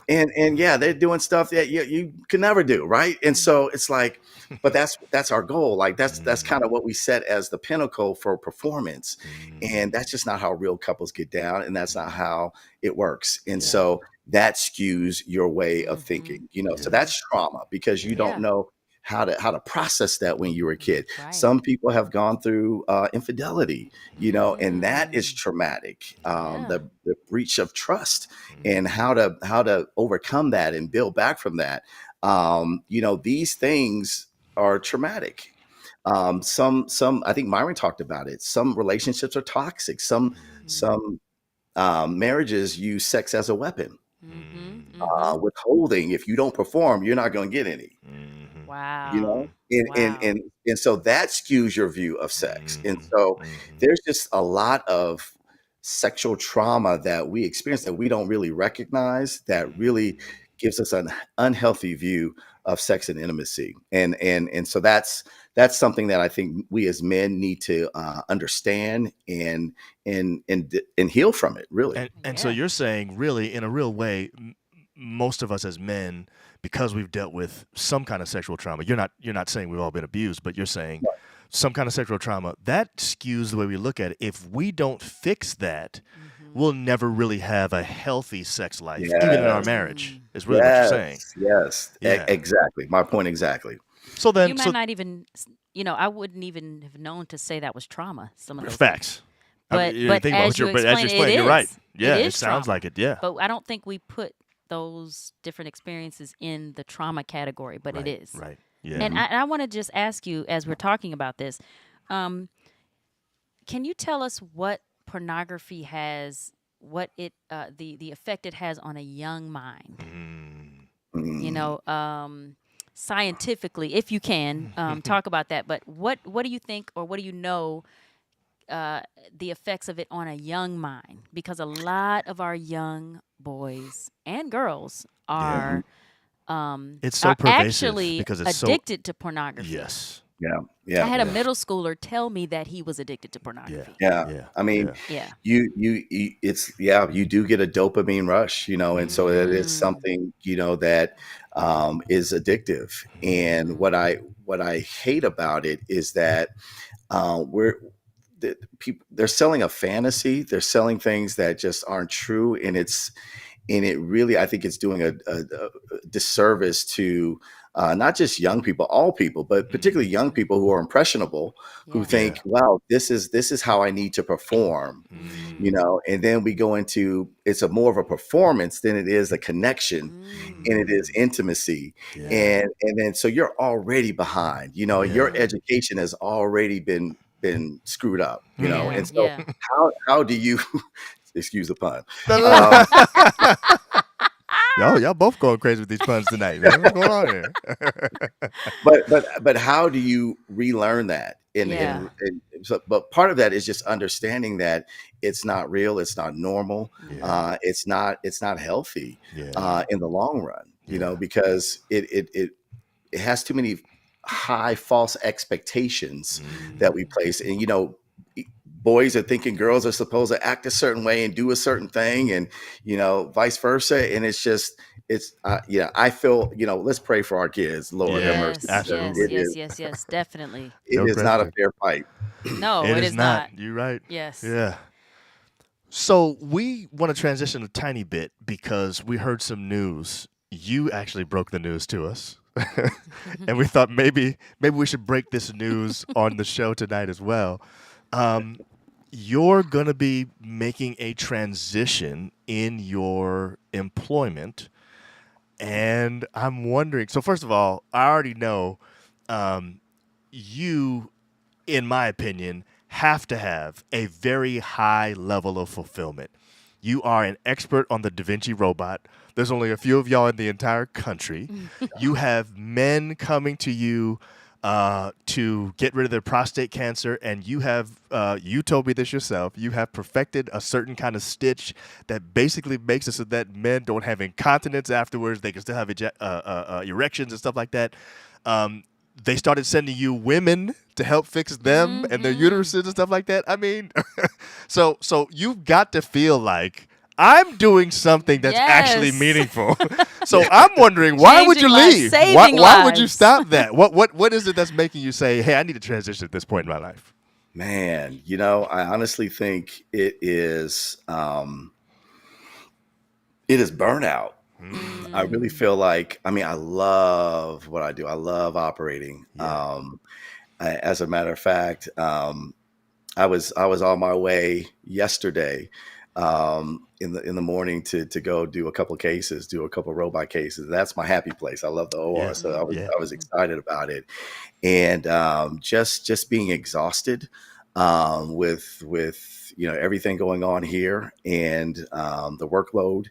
And yeah, they're doing stuff that you can never do, right? And so it's like, but that's our goal. Like that's kind of what we set as the pinnacle for performance, and that's just not how real couples get down, and that's not how it works. And Yeah. so that skews your way of thinking, So that's trauma because you don't Yeah. know how to process that when you were a kid. Right. Some people have gone through infidelity, and that is traumatic. Yeah. The breach of trust and how to overcome that and build back from that. These things are traumatic. Some I think Myron talked about it. Some relationships are toxic. Some marriages use sex as a weapon. Withholding. If you don't perform, you're not going to get any. Wow. And, and Wow. and and so that skews your view of sex. And so there's just a lot of sexual trauma that we experience that we don't really recognize, that really gives us an unhealthy view of sex and intimacy. And so that's something that I think we as men need to understand and heal from it, really. And so Yeah. you're saying, really, in a real way, most of us as men, because we've dealt with some kind of sexual trauma, you're not saying we've all been abused, but you're saying some kind of sexual trauma, that skews the way we look at it. If we don't fix that, we'll never really have a healthy sex life, even in our Yes. marriage, is really what you're saying. Yes. Yeah. Exactly. My point exactly. So then, You might not even, I wouldn't even have known to say that was trauma, some of those things. facts. I But mean, you think about as you but as you explain, explain, it you're right. is. Yeah, It it is sounds trauma. like it. Yeah. But I don't think we put those different experiences in the trauma category, but it is. Right. Yeah. And I want to just ask you, as we're talking about this, can you tell us what pornography has, what it, the effect it has on a young mind? Scientifically, if you can, talk about that. But what do you think, or what do you know, the effects of it on a young mind? Because a lot of our young boys and girls are It's so are pervasive actually because it's so addicted to pornography. yes. Yeah. I had a middle schooler tell me that he was addicted to Yeah. pornography. Yeah. I mean, Yeah. you do get a dopamine rush, and so it is something, that is addictive. And what I hate about it is that they're selling a fantasy. They're selling things that just aren't true, and it really, I think it's doing a disservice to not just young people, all people, but particularly young people who are impressionable, who Yeah. think, "Wow, this is how I need to perform," And then we go into it's a more of a performance than it is a connection, and it is intimacy, Yeah. and then so you're already behind. Your education has already been screwed up. Yeah. And so Yeah. how do you excuse the pun? Y'all both going crazy with these puns tonight, man. What's going on here? But how do you relearn that? Yeah. But part of that is just understanding that it's not real, it's not normal, it's not healthy in the long run. Because it has too many high false expectations that we place, and boys are thinking girls are supposed to act a certain way and do a certain thing, and vice versa, and I feel, let's pray for our kids, Lord have mercy, Yes. absolutely. Yes. Definitely. it No is not a question. fair fight. No, It it is is not. not. You're right. Yes. Yeah. So we want to transition a tiny bit because we heard some news, you actually broke the news to us. And we thought maybe we should break this news on the show tonight as well. Um, you're going to be making a transition in your employment. And I'm wondering, so first of all, I already know um, you, in my opinion, have to have a very high level of fulfillment. You are an expert on the Da Vinci robot. There's only a few of y'all in the entire country. You have men coming to you to get rid of their prostate cancer, and you told me this yourself. You have perfected a certain kind of stitch that basically makes it so that men don't have incontinence afterwards. They can still have erections and stuff like that. They started sending you women to help fix them and their uteruses and stuff like that. I mean, so you've got to feel like I'm doing something that's actually Yes. meaningful. So I'm wondering, why would you Changing lives, leave? saving Why would you lives. stop that? What is it that's making you say, hey, I need to transition at this point in my life? Man, I honestly think it is burnout. I really feel like, I love what I do. I love operating. Yeah. As a matter of fact, I was on my way yesterday in the morning to go do a couple robot cases. That's my happy place. I love the OR, Yeah. so I was Yeah. I was excited about it, and just being exhausted with everything going on here and the workload,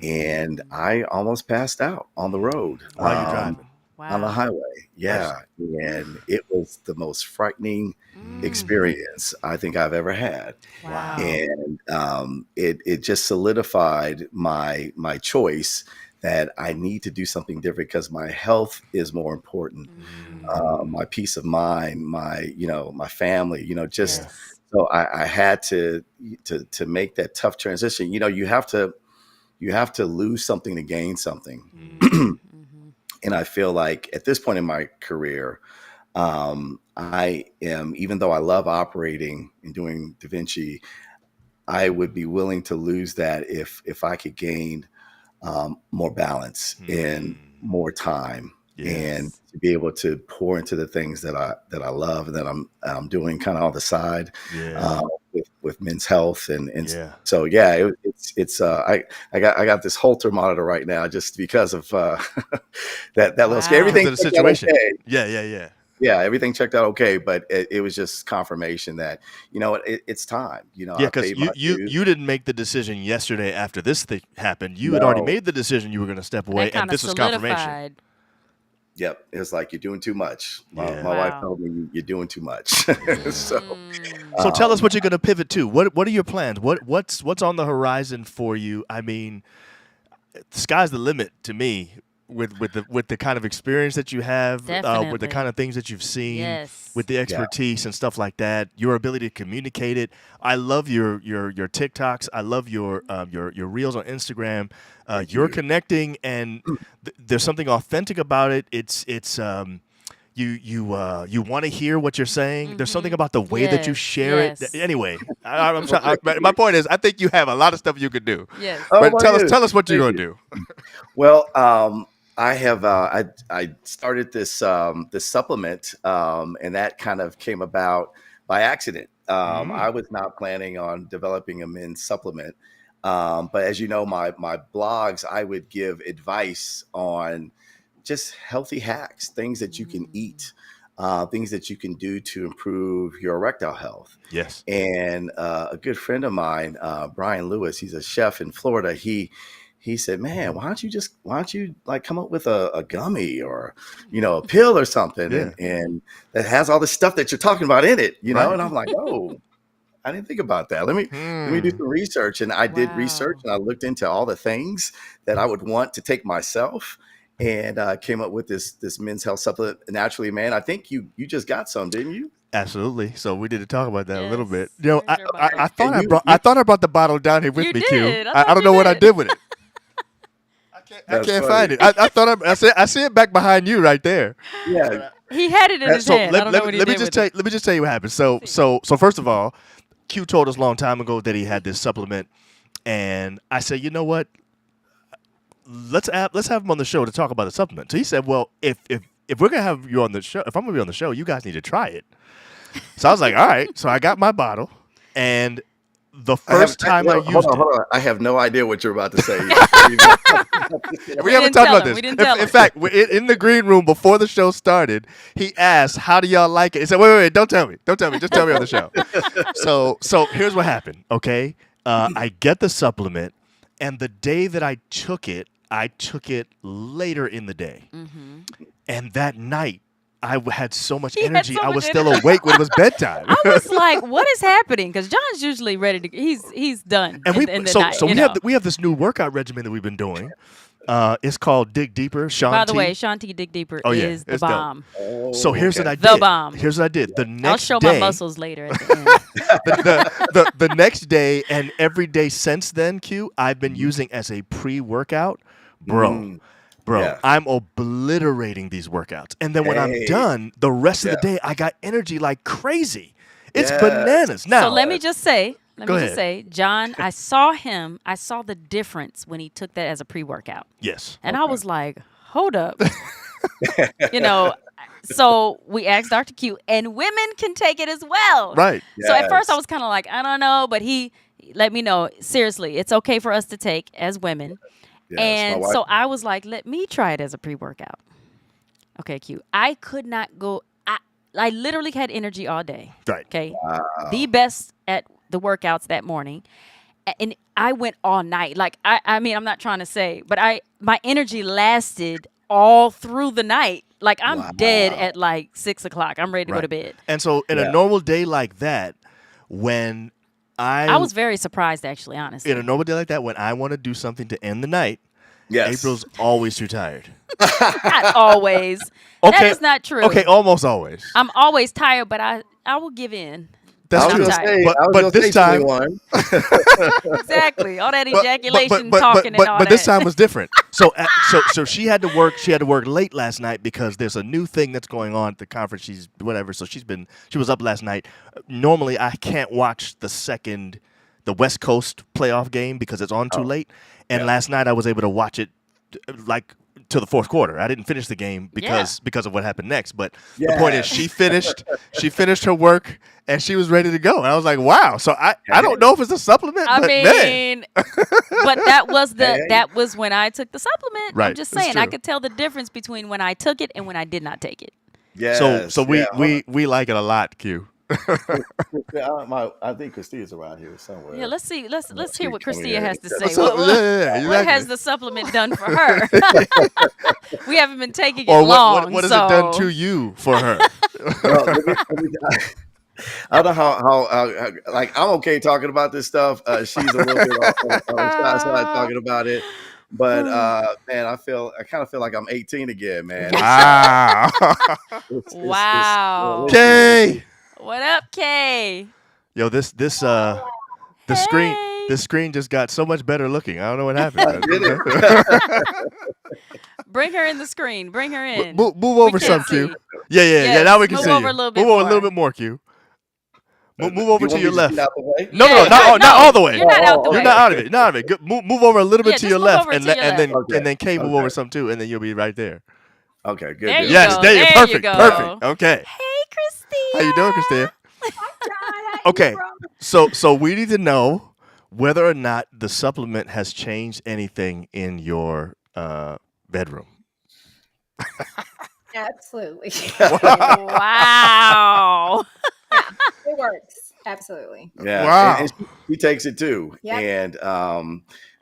and I almost passed out on the road. While you're driving. On the Wow. highway. Nice. Yeah. And it was the most frightening Mm. experience I think I've ever had. Wow. And it just solidified my choice that I need to do something different because my health is more important. My peace of mind, my family, just Yes. so I had to make that tough transition. You have to lose something to gain something. And I feel like at this point in my career, I am, even though I love operating and doing Da Vinci, I would be willing to lose that if I could gain more balance and more time, and Yes. to be able to pour into the things that I love and that I'm doing kind of on the side. Yeah. With men's health and Yeah. so yeah, it's I got this Holter monitor right now just because of that little scare. Wow. Because Everything of the checked out situation. okay. Yeah. Yeah, everything checked out okay, but it was just confirmation that it's time. Yeah, I because paid my dues. you didn't make the decision yesterday after this thing happened. You had already No, made the decision you were going to step And that away, and kind of this was confirmation. solidified. yep, it's like you're doing too much. My Yeah. wife Wow. told me you're doing too much. Yeah. So So tell us um, what you're going to pivot to. What are your plans? What's on the horizon for you? I mean, the sky's the limit to me with the kind of experience that you have, with the Definitely. kind of things that you've seen, Yes. with the yeah, expertise and stuff like that, your ability to communicate it. I love your TikToks. I love your reels on Instagram. thank You're you. connecting, and there's something authentic about it. It's you want to hear what you're saying. There's something about the way that you Yes. share it. Yes. Anyway, I'm Well, trying. thank My you. point is, I think you have a lot of stuff you could do. Yes. Oh But my tell goodness, us what you're thank gonna you. do. Well, I have I started this supplement, and that kind of came about by accident. I Mm. was not planning on developing a men's supplement, but as you know, my blogs, I would give advice on just healthy hacks, things that you can eat, things that you can do to improve your erectile health. Yes. And a good friend of mine, Brian Lewis, he's a chef in Florida. He said, "Man, why don't you like come up with a gummy or a pill or something, Yeah. and that has all the stuff that you're talking about in it, Right. And I'm like, oh, I didn't think about that. Let me do Hmm. some research, and I did research, Wow. and I looked into all the things that I would want to take myself, and came up with this men's health supplement, Naturally Man. I think you just got some, didn't you? Absolutely. So we need to talk about that a little bit. Yes. Where's your bottle? And you I thought I brought the bottle down here with You me, Q. did. I I thought don't you know what I did. did with it. I that's can't funny. find it. I thought I see it back behind you right there. Yeah, He had it in his So hand. I don't know what he let me did just with it. let me just tell you what happened. So first of all, Q told us a long time ago that he had this supplement, and I said, you know what? let's have him on the show to talk about the supplement. So he said, well, if we're gonna have you on the show, if I'm gonna be on the show, you guys need to try it. So I was like, all right. So I got my bottle, and the first time I used hold on. I have no idea what you're about to say. we haven't talked about this. We didn't tell him. In fact, in the green room before the show started, he asked, "How do y'all like it?" He said, "Wait, don't tell me. Just tell me on the show." So here's what happened. Okay, I get the supplement, and the day that I took it later in the day, and that night I had so much energy. so I much was still energy. awake when it was bedtime. I was like, "What is happening?" Because John's usually ready to. He's done. And in the night, we have this new workout regimen that we've been doing. It's called Dig Deeper. Sean By the T. way, Sean T. Dig Deeper Oh, yeah, is the it's dope. bomb. So here's what I did. The bomb. Here's what I did. The next I'll show day, my muscles later at the end. the next day and every day since then, Q, I've been using as a pre-workout, bro. Yeah. I'm obliterating these workouts, and then when I'm done, the rest of the day, I got energy like crazy. It's bananas. Now, So let me just say, Go ahead. John, I saw the difference when he took that as a pre-workout. yes, And I was like, hold up. So we asked Dr. Q, and women can take it as well. right. So at first I was kind of like, I don't know, but he let me know, seriously, it's okay for us to take as women. Yes, And my wife- so I was like, let me try it as a pre-workout. Okay, Q. I could not go. I literally had energy all day. Right. Okay. The best at the workouts that morning. And I went all night. Like, I mean, I'm not trying to say, but my energy lasted all through the night. Like, I'm dead at like 6 o'clock. I'm ready to go to bed. And so, in a normal day like that, when I was very surprised, actually, honestly. in a normal day like that, when I want to do something to end the night, Yes. April's always too tired. Not always. Okay. That is not true. Okay, almost always. I'm always tired, but I will give in. That's I true. was I'm gonna tired. say, But this time- 21. Exactly. All that ejaculation talking and all but this that. time was different. So she had to work. She had to work late last night because there's a new thing that's going on at the conference. She's whatever. So she was up last night. Normally I can't watch the West Coast playoff game because it's on too late. And last night I was able to watch it like to the fourth quarter. I didn't finish the game because of what happened next. But the point is, she finished her work and she was ready to go. And I was like, wow. So I don't know if it's a supplement, I but mean, man. but that was when I took the supplement. Right, I'm just it's saying, I true. could tell the difference between when I took it and when I did not take it. Yes. So we like it a lot, Q. I think Christine's around here somewhere. Yeah, let's see. Let's hear what coming Christia in. has to say. What's up? What Exactly. has the supplement done for her? We haven't been taking it Or long. what has so. it done to you for her? Well, I don't know how like I'm okay talking about this stuff. She's a little bit on the side talking about it. But man, I kind of feel like I'm 18 again, man. Wow. Wow. Kay. What up, Kay? Yo, the screen just got so much better looking. I don't know what happened. Did it? Bring her in the screen. Bring her in. Move over some, can't Q. see. Yeah. Yes, Now we can move see over you. a little bit Move over a more. little bit more, Q. Move over You to want your me left. get out the way? No, Yeah, not all the way. You're not out the You're way. not out of it. Not out of it. Good. Move over a little bit Yeah, to just your move left, over and to your then left. and then Kay move Okay. over some too, and then you'll be right there. Okay, good. There good. you Yes, go. there you There perfect. you go. Perfect. Okay. Hey, Christina. How you doing, Christina? Hi, Okay. So we need to know whether or not the supplement has changed anything in your bedroom. Absolutely. Wow. It works. Absolutely. Yeah. Wow. And she takes it too. Yep. And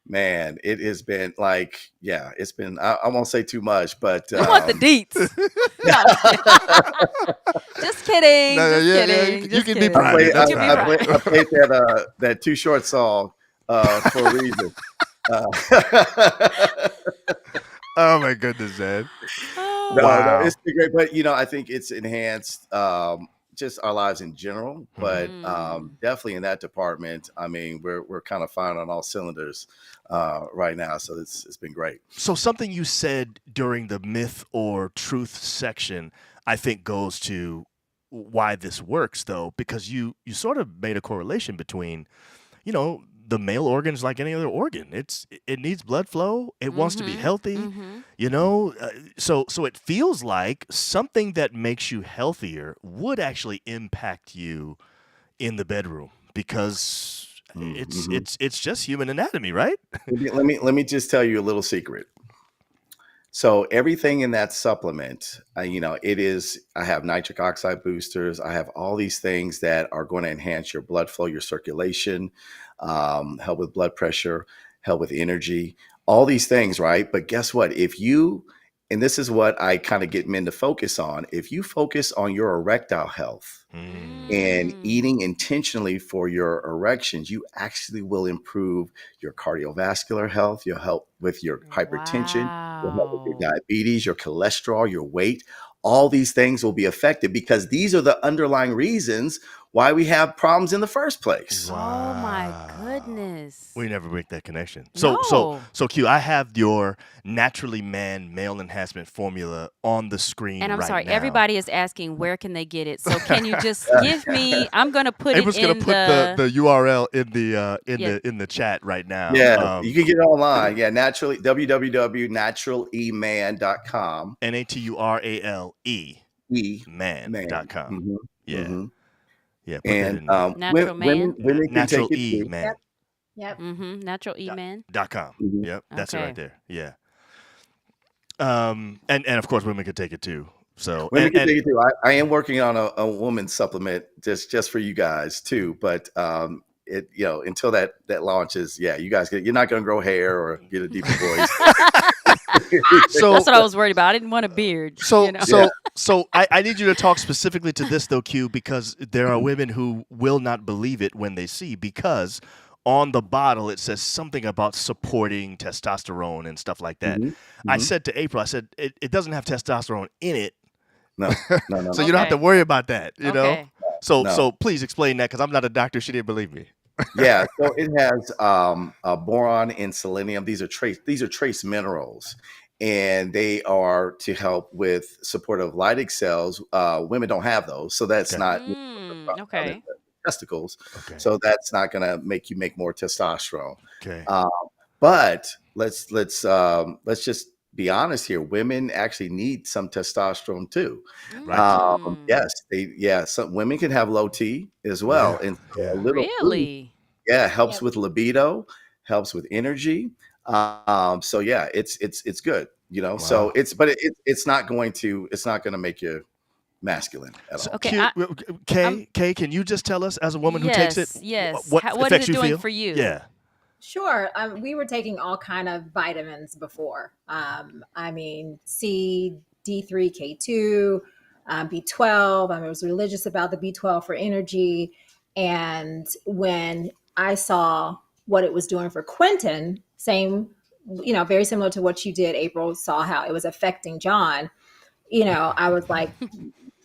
man, it has been like, it's been I won't say too much, but We want the deets. No. Just kidding. No, Just yeah, kidding. you just can be kidding. private. I That's You fine. can be I played that Too Short song for a reason. Oh my goodness, man. No, Wow. it's been great, but I think it's enhanced just our lives in general. But definitely in that department, I mean, we're kind of firing on all cylinders right now. So it's been great. So something you said during the myth or truth section, I think goes to why this works, though, because you sort of made a correlation between, the male organ is like any other organ. It needs blood flow. It wants to be healthy. You know, so it feels like something that makes you healthier would actually impact you in the bedroom because it's just human anatomy, right? Let me just tell you a little secret. So everything in that supplement, I have nitric oxide boosters. I have all these things that are going to enhance your blood flow, your circulation, help with blood pressure, help with energy, all these things, right? But guess what? And this is what I kind of get men to focus on. If you focus on your erectile health and eating intentionally for your erections, you actually will improve your cardiovascular health. You'll help with your hypertension. You'll help with your diabetes, your cholesterol, your weight. All these things will be affected because these are the underlying reasons why we have problems in the first place. Oh my goodness. We never make that connection. No. So Q, I have your Naturally Man male enhancement formula on the screen And I'm right sorry, now. everybody is asking where can they get it. So can you just give me? I'm gonna put it April's gonna in put the URL in the chat right now. Yeah, you can get it online. Yeah, www.naturaleman.com. NATURALE man.com. Yeah. Mhm. Yeah, put that And in there. Natural Man? women can Natural take it E too. man. Yep. Natural E-Man. .com. Mhm. Yep, that's it Okay. right there. Yeah. And of course women could take it too. So Women can take it too. I am working on a woman's supplement just for you guys too. But until that launches, you guys you're not going to grow hair or get a deeper voice. So That's what I was worried about. I didn't want a beard. So, you know? so I need you to talk specifically to this though, Q, because there are women who will not believe it when they see, because on the bottle it says something about supporting testosterone and stuff like that. I said to April, I said it doesn't have testosterone in it, No. so you don't have to worry about that. You know. Okay. So please explain that because I'm not a doctor. She didn't believe me. Yeah, so it has boron and selenium. These are trace minerals, and they are to help with support of Leydig cells. Women don't have those, so that's not Okay. testicles. Okay. So that's not going to make you make more testosterone. Okay. But let's just be honest here. Women actually need some testosterone too. Right. Yes, some women can have low T as well, and a little Really? helps Yep. with libido, helps with energy. So yeah, it's good. So it's not going to make you masculine at So all. Okay. Kay, can you just tell us as a woman who takes it, Yes. what What effects is it you doing feel? for you? Yeah. Sure. We were taking all kind of vitamins before. C, D3, K2, B12. I was religious about the B12 for energy. And when I saw what it was doing for Quinton, very similar to what you did, April, saw how it was affecting John, I was like,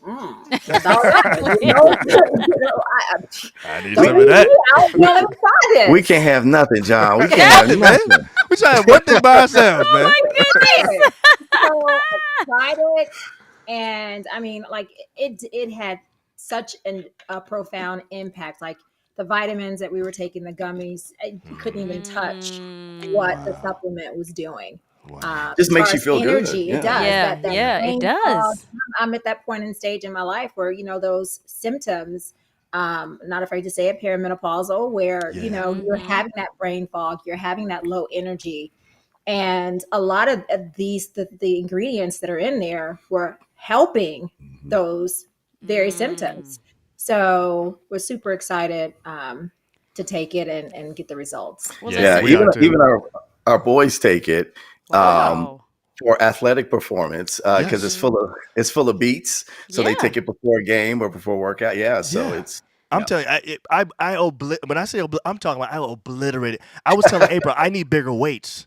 that's all right. I need some of that. Let me try this. We can't have nothing, John. We can't have Nothing, man. nothing. We try to have one thing by ourselves, man. So I tried it, and it had such a profound impact. Like the vitamins that we were taking, the gummies, you couldn't even touch what the supplement was doing. Wow. Just As makes far you as feel good. energy. It does. Yeah, That it brain does. fog. I'm at that point in stage in my life where those symptoms. Not afraid to say it, perimenopausal, where you're having that brain fog, you're having that low energy, and a lot of the ingredients that are in there were helping those very symptoms. So we're super excited to take it and get the results. Well, Yeah, listen. even our boys take it Wow. for athletic performance because Yes. it's full of beets. So they Yeah. take it before a game or before workout. Yeah, so it's. I'm telling you, when I say I'm talking about I obliterate it. I was telling April I need bigger weights.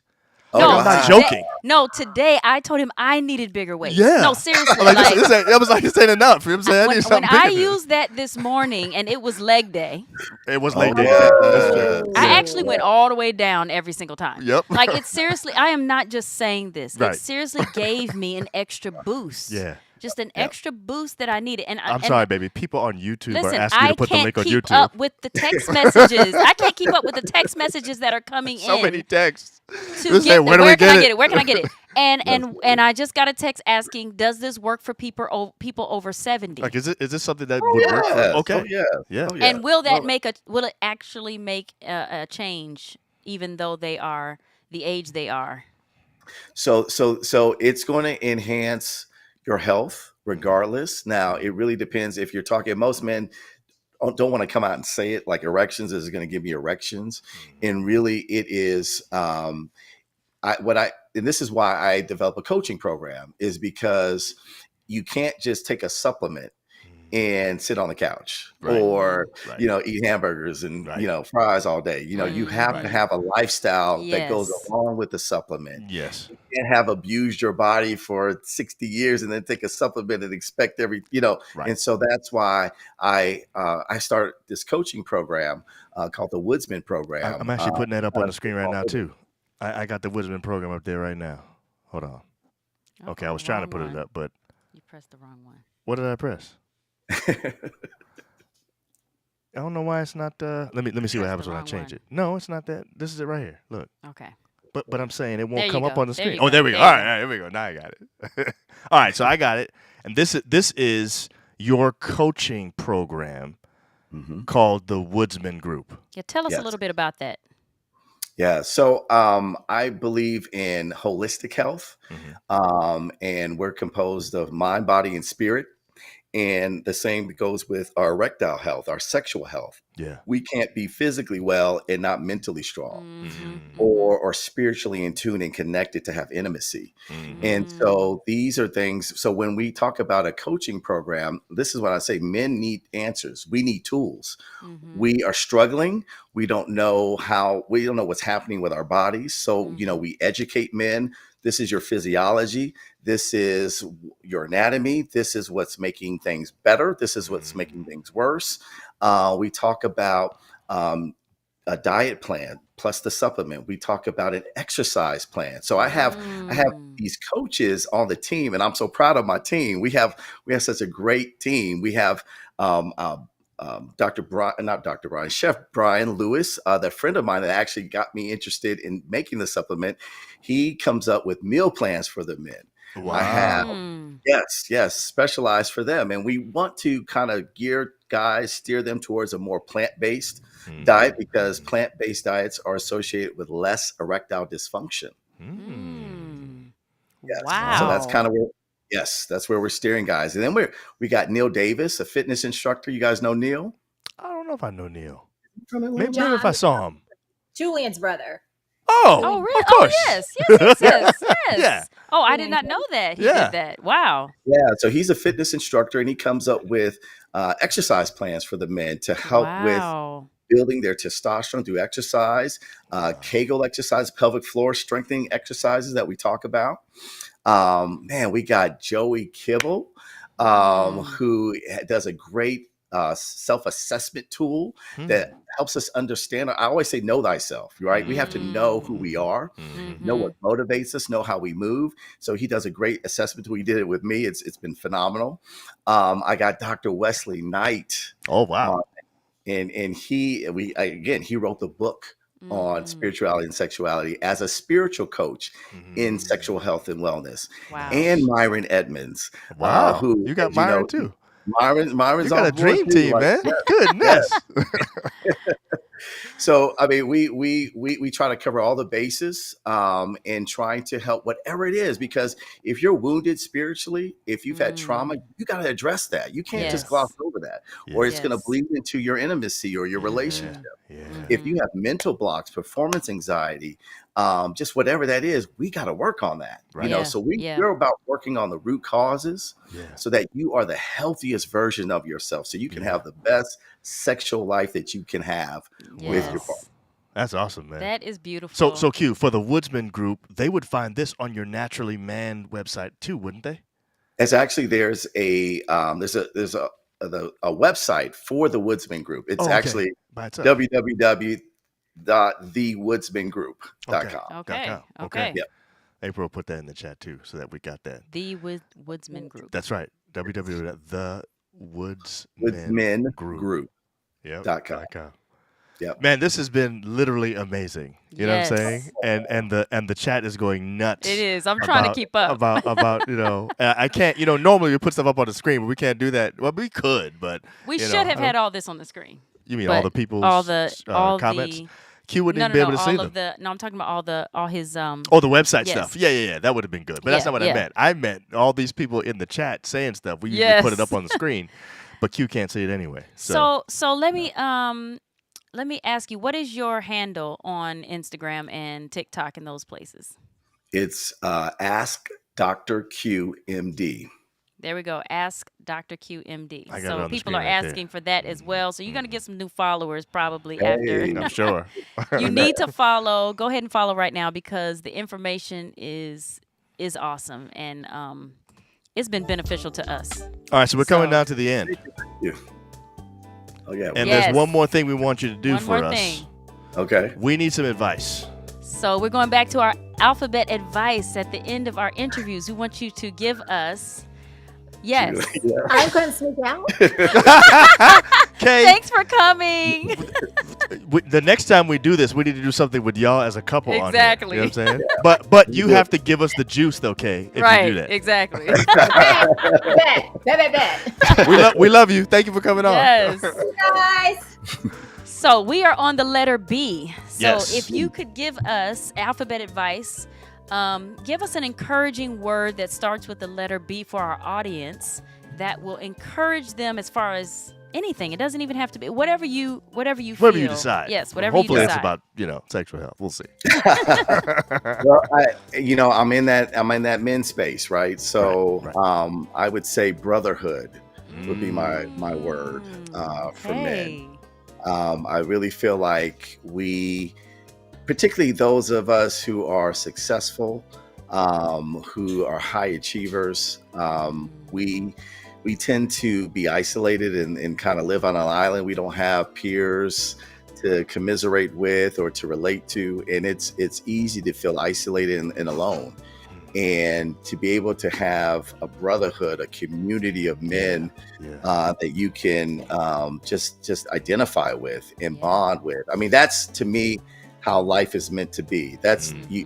No, I'm not today- joking. No, today I told him I needed bigger weights. Yeah. No, seriously. Like, it was like this ain't enough. You know what I'm saying? I need when something I bigger than used that this morning and it was leg day, it was Oh, late day. yeah. That's true. I Yeah. actually went all the way down every single time. Yep. Like it seriously, I am not just saying this. Right. It seriously gave me an extra boost. Yeah. just an Yeah. extra boost that I needed. And I'm sorry, baby. People on YouTube are listen, asking you I to put the can't link on keep YouTube. up with the text messages. I can't keep up with the text messages that are coming So many in texts. to Just say, get where do where we can I get get it? it? Where can I get it? And That's and I just got a text asking, does this work for people over 70? Like, is this something that Oh would work for? yes. Oh Okay. yes. Yeah. Oh yes. And will No, it actually make a change, even though they are the age they are? so it's going to enhance your health Mhm. regardless. Now, it really depends if you're talking. Most men don't want to come out and say it, like erections is going to give me erections, Mhm. and really it is. And this is why I develop a coaching program, is because you can't just take a supplement and sit on the couch Right. or Right. eat hamburgers and Right. fries all day. You have to Mhm. have a lifestyle that goes Yes. along with the supplement. Yes. You can't have abused your body for 60 years and then take a supplement and expect Right. and so that's why I started this coaching program called the Woodsman I'm program. actually putting that up on Out the of screen right now Oklahoma. too. I got the Woodsman program up there right now. Hold on. Okay, I was trying to wrong put it one. up, but You pressed the wrong one. what did I press? I don't know why it's not. Let me see what Press happens the when I wrong change one. it. No, it's not that. This is it right here. Look. Okay. But I'm saying it There won't you come up go. on the There screen. you Oh, go. there we go. There All you right, go. all right, here we go. Now I got it. All right, so I got it. And this is your coaching program hmm called the Woodsman Group. Yeah, tell us a Yes. little bit about that. Yeah. So I believe in holistic health, and we're composed of mind, body, and spirit. And the same goes with our erectile health, our sexual health. Yeah. We can't be physically well and not mentally strong, Mm-hmm. or spiritually in tune and connected to have intimacy. And so these are things. So when we talk about a coaching program, this is what I say: men need answers. We need tools. Mm-hmm. We are struggling. We don't know what's happening with our bodies. So, we educate men. This is your physiology. This is your anatomy. This is what's making things better. This is what's making things worse. We talk about a diet plan plus the supplement. We talk about an exercise plan. So I have these coaches on the team, and I'm so proud of my team. We have such a great team. We have Dr. Brian, not Dr. Brian, Chef Brian Lewis, that friend of mine that actually got me interested in making the supplement. He comes up with meal plans for the men. I have, Mm. yes, specialized for them. And we want to kind of steer them towards a more plant-based diet, because plant-based diets are associated with less erectile dysfunction. Mm. Yes. So that's Wow. kind of that's where we're steering, guys. And then we got Neil Davis, a fitness instructor. You guys know Neil? I don't know if I know Neil. From Atlanta? Maybe if John, I saw him. Julian's brother. Oh, Oh, really? of course. Oh, yes. Yeah. Oh, I did not know that he Yeah. did that. Wow. Yeah, so he's a fitness instructor, and he comes up with exercise plans for the men to help with Wow. building their testosterone through exercise, Kegel exercise, pelvic floor strengthening exercises that we talk about. Man, we got Joey Kibble, who does a great self-assessment tool that helps us understand. I always say, know thyself, right? We have to know who we are, know what motivates us, know how we move. So he does a great assessment tool. He did it with me. It's been phenomenal. I got Dr. Wesley Knight. Oh, wow. And he wrote the book on spirituality and sexuality as a spiritual coach in sexual health and wellness. Wow. And Myron Edmonds, Wow. who, You got as Myron too. Myron's You got on a board dream too, team, like, man. yeah. Goodness. So, I mean, we try to cover all the bases, and trying to help whatever it is, because if you're wounded spiritually, if you've had trauma, you got to address that. You can't just gloss over that, or it's going to Yes. bleed into your intimacy or your relationship. Yeah. If you have mental blocks, performance anxiety, just whatever that is, we got to work on that. Right. So we're about working on the root causes, so that you are the healthiest version of yourself, so you can have the best sexual life that you can have with your partner. That's awesome, man. That is beautiful. So Q, for the Woodsman Group, they would find this on your Naturally Man website too, wouldn't they? It's actually there's a website for the Woodsman Group. It's actually by itself. www.thewoodsmangroup.com. Okay. Yeah. April put that in the chat too, so that we got that. The Woodsman Group. That's right. Woodsmen Group. Group. Yep. .com. Yep. Man, this has been literally amazing. You know what I'm Yes. saying? And the chat is going nuts. It is. I'm trying to keep up. About I can't. Normally we put stuff up on the screen, but we can't do that. Well, we could, but We should have had all this on the screen. You mean But all the people's all comments? the Q wouldn't no, even be able to all see of them. I'm talking about all his Oh, the website yes. stuff. Yeah. That would have been good. But that's Yeah, not what I yeah. meant. I meant all these people in the chat saying stuff. We usually put it up Yes. on the screen, but Q can't see it anyway. So let me ask you, what is your handle on Instagram and TikTok and those places? It's Ask Dr. QMD. There we go. Ask Dr. QMD. I got it So on the people screen are right there. asking for that as well. So you're going to get some new followers probably after. I'm sure. You need to follow. Go ahead and follow right now because the information is awesome and it's been beneficial to us. All right, so we're coming So- down to the end. Yeah. Oh, yeah. And Yes. there's one more thing we want you to do One for more us. thing. Okay. We need some advice. So we're going back to our alphabet advice at the end of our interviews. We want you to give us. Yes. I couldn't sneak out. Okay. Thanks for coming. The next time we do this, we need to do something with y'all as a couple Exactly. on here. You know what I'm saying? But you have to give us the juice, though, Kay, if Right. you do that. Exactly. Bet. We love you. Thank you for coming on. Yes. Guys. So we are on the letter B. So Yes. if you could give us alphabet advice, give us an encouraging word that starts with the letter B for our audience that will encourage them as far as anything. It doesn't even have to be whatever you feel. Whatever you decide. Yes, whatever Hopefully you decide. it's about, sexual health. We'll see. Well, I'm in that men's space, right? So, Right. I would say brotherhood would be my word for men. Okay. I really feel like we, particularly those of us who are successful, who are high achievers, we tend to be isolated and kind of live on an island. We don't have peers to commiserate with or to relate to, and it's easy to feel isolated and alone. And to be able to have a brotherhood, a community of men that you can just identify with and bond with. I mean, that's to me how life is meant to be. That's we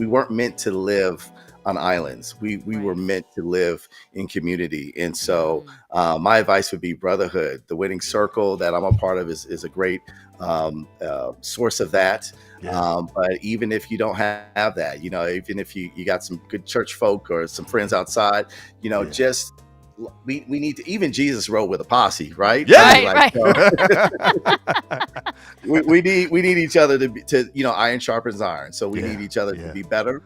weren't meant to live on islands. We were meant to live in community. And so my advice would be brotherhood. The Winning Circle that I'm a part of is a great source of that. But even if you don't have that, even if you got some good church folk or some friends outside, just we need to, even Jesus rode with a posse, right? Yeah. Right. We need each other to iron sharpens iron. So we need each other to be better.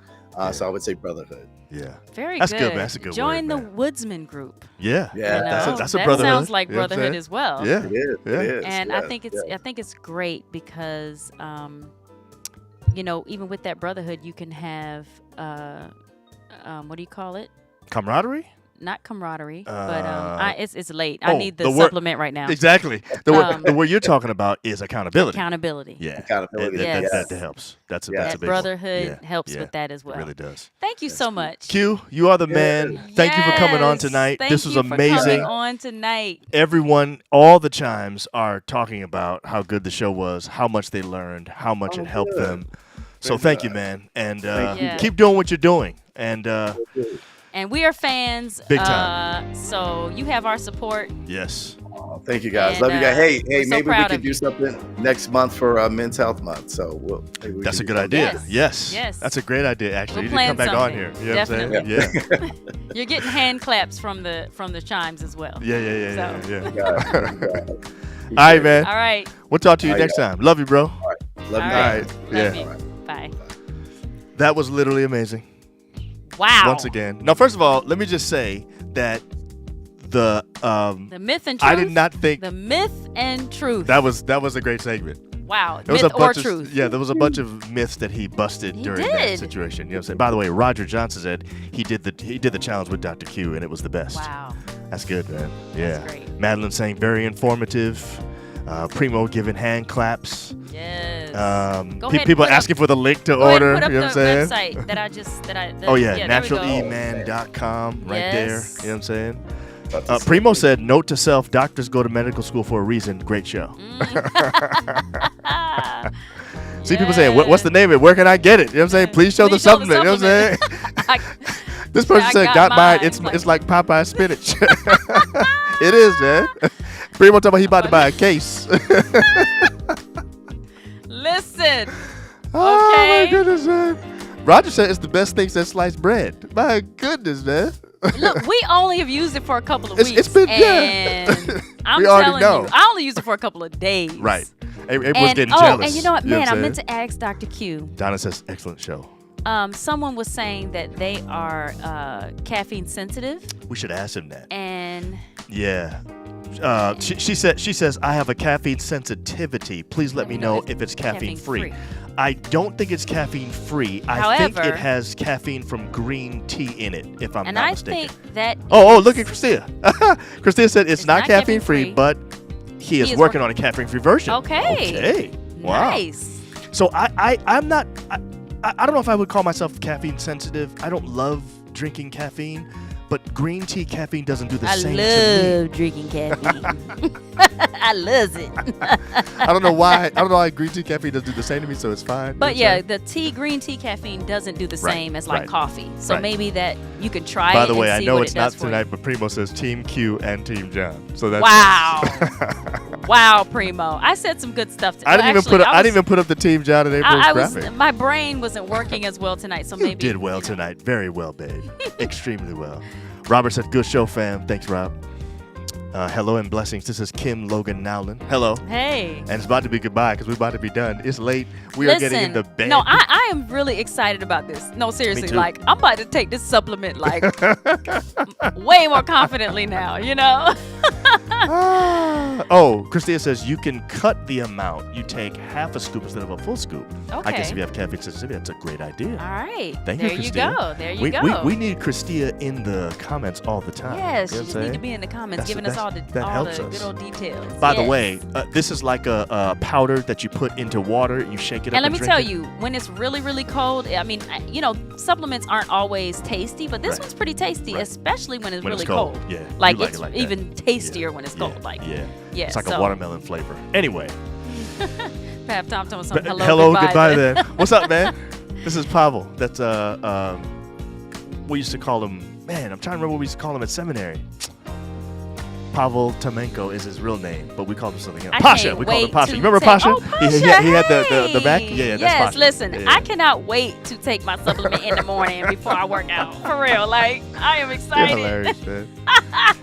So I would say brotherhood. Yeah. That's good, man. That's a good Join word, the man. Woodsman Group. Yeah. That's a that brotherhood. sounds like You know what I'm brotherhood saying? as well. Yeah. It is. Yeah. It is. And yes, I think it's great because even with that brotherhood you can have what do you call it? Camaraderie? Not camaraderie, but it's late. I oh, need the the word- supplement right now. Exactly. The word you're talking about is accountability. Accountability. Yeah. Accountability. Yes. That helps. That's a That big brotherhood one. helps Yeah. with that as well. It really does. Thank you so much. Q, you are the man. Thank you for coming on Yes. tonight. Thank This was you for amazing. coming on tonight. Everyone, all the chimes are talking about how good the show was, how much they learned, how much it helped good. them. So thank you, man. And Thank you. keep doing what you're doing. And And we are fans. Big time. So you have our support. yes. Oh, thank you guys. And, Love you guys. Hey, we're so maybe we proud could of do you. something next month for Men's Health Month. So maybe we That's a can good do idea. something. Yes. Yes. That's a great idea, actually. We'll You need to come plan back on something. here. You know what I'm saying? Yeah. You're getting hand claps from the chimes as well. Yeah. So- You guys, you guys. All right, man. All right. We'll talk to you All right, next time. Love you, bro. Love All you right. guys. Yeah. Love you. Bye. That was literally amazing. Wow. Once again. Now, first of all, let me just say that the myth and truth. I did not think The myth and truth. that was a great segment. Wow. There was Myth a bunch or of truth. yeah, there was a bunch of myths that he busted He during that did. situation. You know what I'm saying? By the way, Roger Johnson said he did the challenge with Dr. Q and it was the best. Wow. That's good, man. Yeah. That's great. Madeline saying very informative. Primo giving hand claps. Yes. Go ahead and People put up- asking for the link to Go ahead order. and put up You know what I'm the saying? website that I just Oh yeah, there we go. naturaleman.com right there. Yes. You know what I'm saying? About to say, Primo said, "Note to self: doctors go to medical school for a reason." Great show. See people saying, "What's the name of it? Where can I get it?" You know what I'm saying? Please show the Please show the supplement. You know what I'm saying? I- This person I said, got "Got mine." mine. It's like Popeye spinach. It is, man. Primo talking about he about to buy a case. Listen. Oh my Okay. goodness, man. Roger said it's the best thing since sliced bread. My goodness, man. Look, we only have used it for a couple of It's weeks. been- and I'm We already telling know. you, I only used it for a couple of days. Right. Everyone's getting oh, jealous. and you know what, man? I I meant to ask Dr. Q. Donna says, excellent show. Someone was saying that they are caffeine sensitive, We should ask him that. and Yeah. She says, I have a caffeine sensitivity. Please let me know if it's caffeine free. I don't think it's caffeine free. I think However- it has caffeine from green tea in it, if I'm and not I mistaken. think that. Oh, is- look at Christina. Christina said it's not caffeine free, caffeine-free. but he is working on a caffeine free version. Okay. Wow. Nice. So I'm not. I don't know if I would call myself caffeine sensitive. I don't love drinking caffeine, but green tea caffeine doesn't do the I same to me. love drinking caffeine. I love it. I don't know why. I don't know why green tea caffeine doesn't do the same to me, so it's fine. But You know yeah, what the green tea caffeine doesn't do the Right, same as like right, coffee. So right. maybe that you can try By it the way, and I see know what it's it not does for you. tonight, but Primo says Team Q and Team John. So that's Wow. nice. Wow, Primo. I said some good stuff. I didn't even put up the Team John and April's I was graphic. my brain wasn't working as well tonight, so You maybe did well know. tonight. Very well, babe. Extremely well. Robert said, good show, fam. Thanks, Rob. Hello and blessings. This is Kim Logan Nowlin. Hello. Hey. And it's about to be goodbye because we're about to be done. It's late. We are getting into bed. No, I am really excited about this. No, seriously, too. like I'm about to take this supplement like way more confidently now, you know? Oh, Christina says you can cut the amount. You take half a scoop instead of a full scoop. Okay. I guess if you have caffeine sensitivity, that's a great idea. All right. Thank you, there you Christina. go. There you go. We need Christina in the comments all the time. Yes, You know you what just I'm need to saying? be in the comments, That's- giving us all the that all helps the us. good old details. By the Yes. way, this is like a powder that you put into water. You shake it up And let me drink tell it. you, when it's really, really cold, I mean, supplements aren't always tasty, but this Right. one's pretty tasty, Right. especially when it's When really it's cold. cold. Yeah. Like You like it's it like that. even tastier when it's Yeah, cold. Like yeah. yeah, It's like so, a watermelon flavor. Anyway. Pap Tom told us something. Hello, goodbye then. What's up, man? This is Pavel. That's we used to call him. Man, I'm trying to remember what we used to call him at seminary. Pavel Tomenko is his real name, but we called him something else. I Pasha. can't We called him wait Pasha. to You remember take- Pasha? Oh, Pasha, He had the back. hey. Yeah, that's yes, Pasha. listen, Yeah, I cannot wait to take my supplement in the morning before I work out. For real, like I am You're excited. hilarious, man.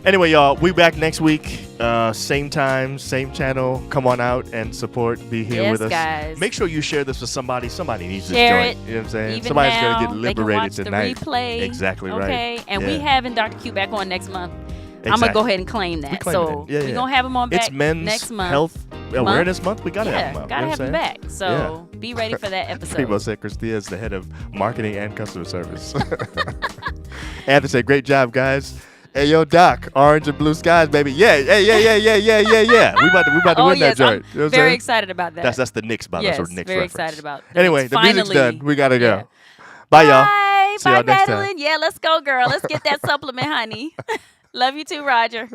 Anyway, y'all, we back next week. Same time, same channel. Come on out and support. Be here Yes, with us. guys. Make sure you share this with somebody. Somebody needs Share this joint. it. You know what I'm saying? Even Somebody's now, gonna get they can liberated watch tonight. The replay. Exactly right. Okay, and we Yeah. having Dr. Q back on next month. I'm Exactly. gonna go ahead and claim that. claim So it. Yeah, we're yeah. gonna have him on back It's Men's next month. Health Awareness Month. We gotta yeah, have him up. gotta you know have what him I'm saying? back. So be ready for that episode. Primo said Christina is the head of marketing and customer service. Anthony said, great job, guys. Hey, yo, Doc, orange and blue skies, baby. Yeah. We about to win yes, that joint. I'm You know what I'm very saying? excited about that. That's the Knicks, by the way. yes, Sort of Knicks very reference. excited about that. Anyway, It's the music's finally- done. We gotta go. yeah. Bye, y'all. Bye. See Bye, y'all next time. Madeline. Yeah, let's go, girl. Let's get that supplement, honey. Love you too, Roger.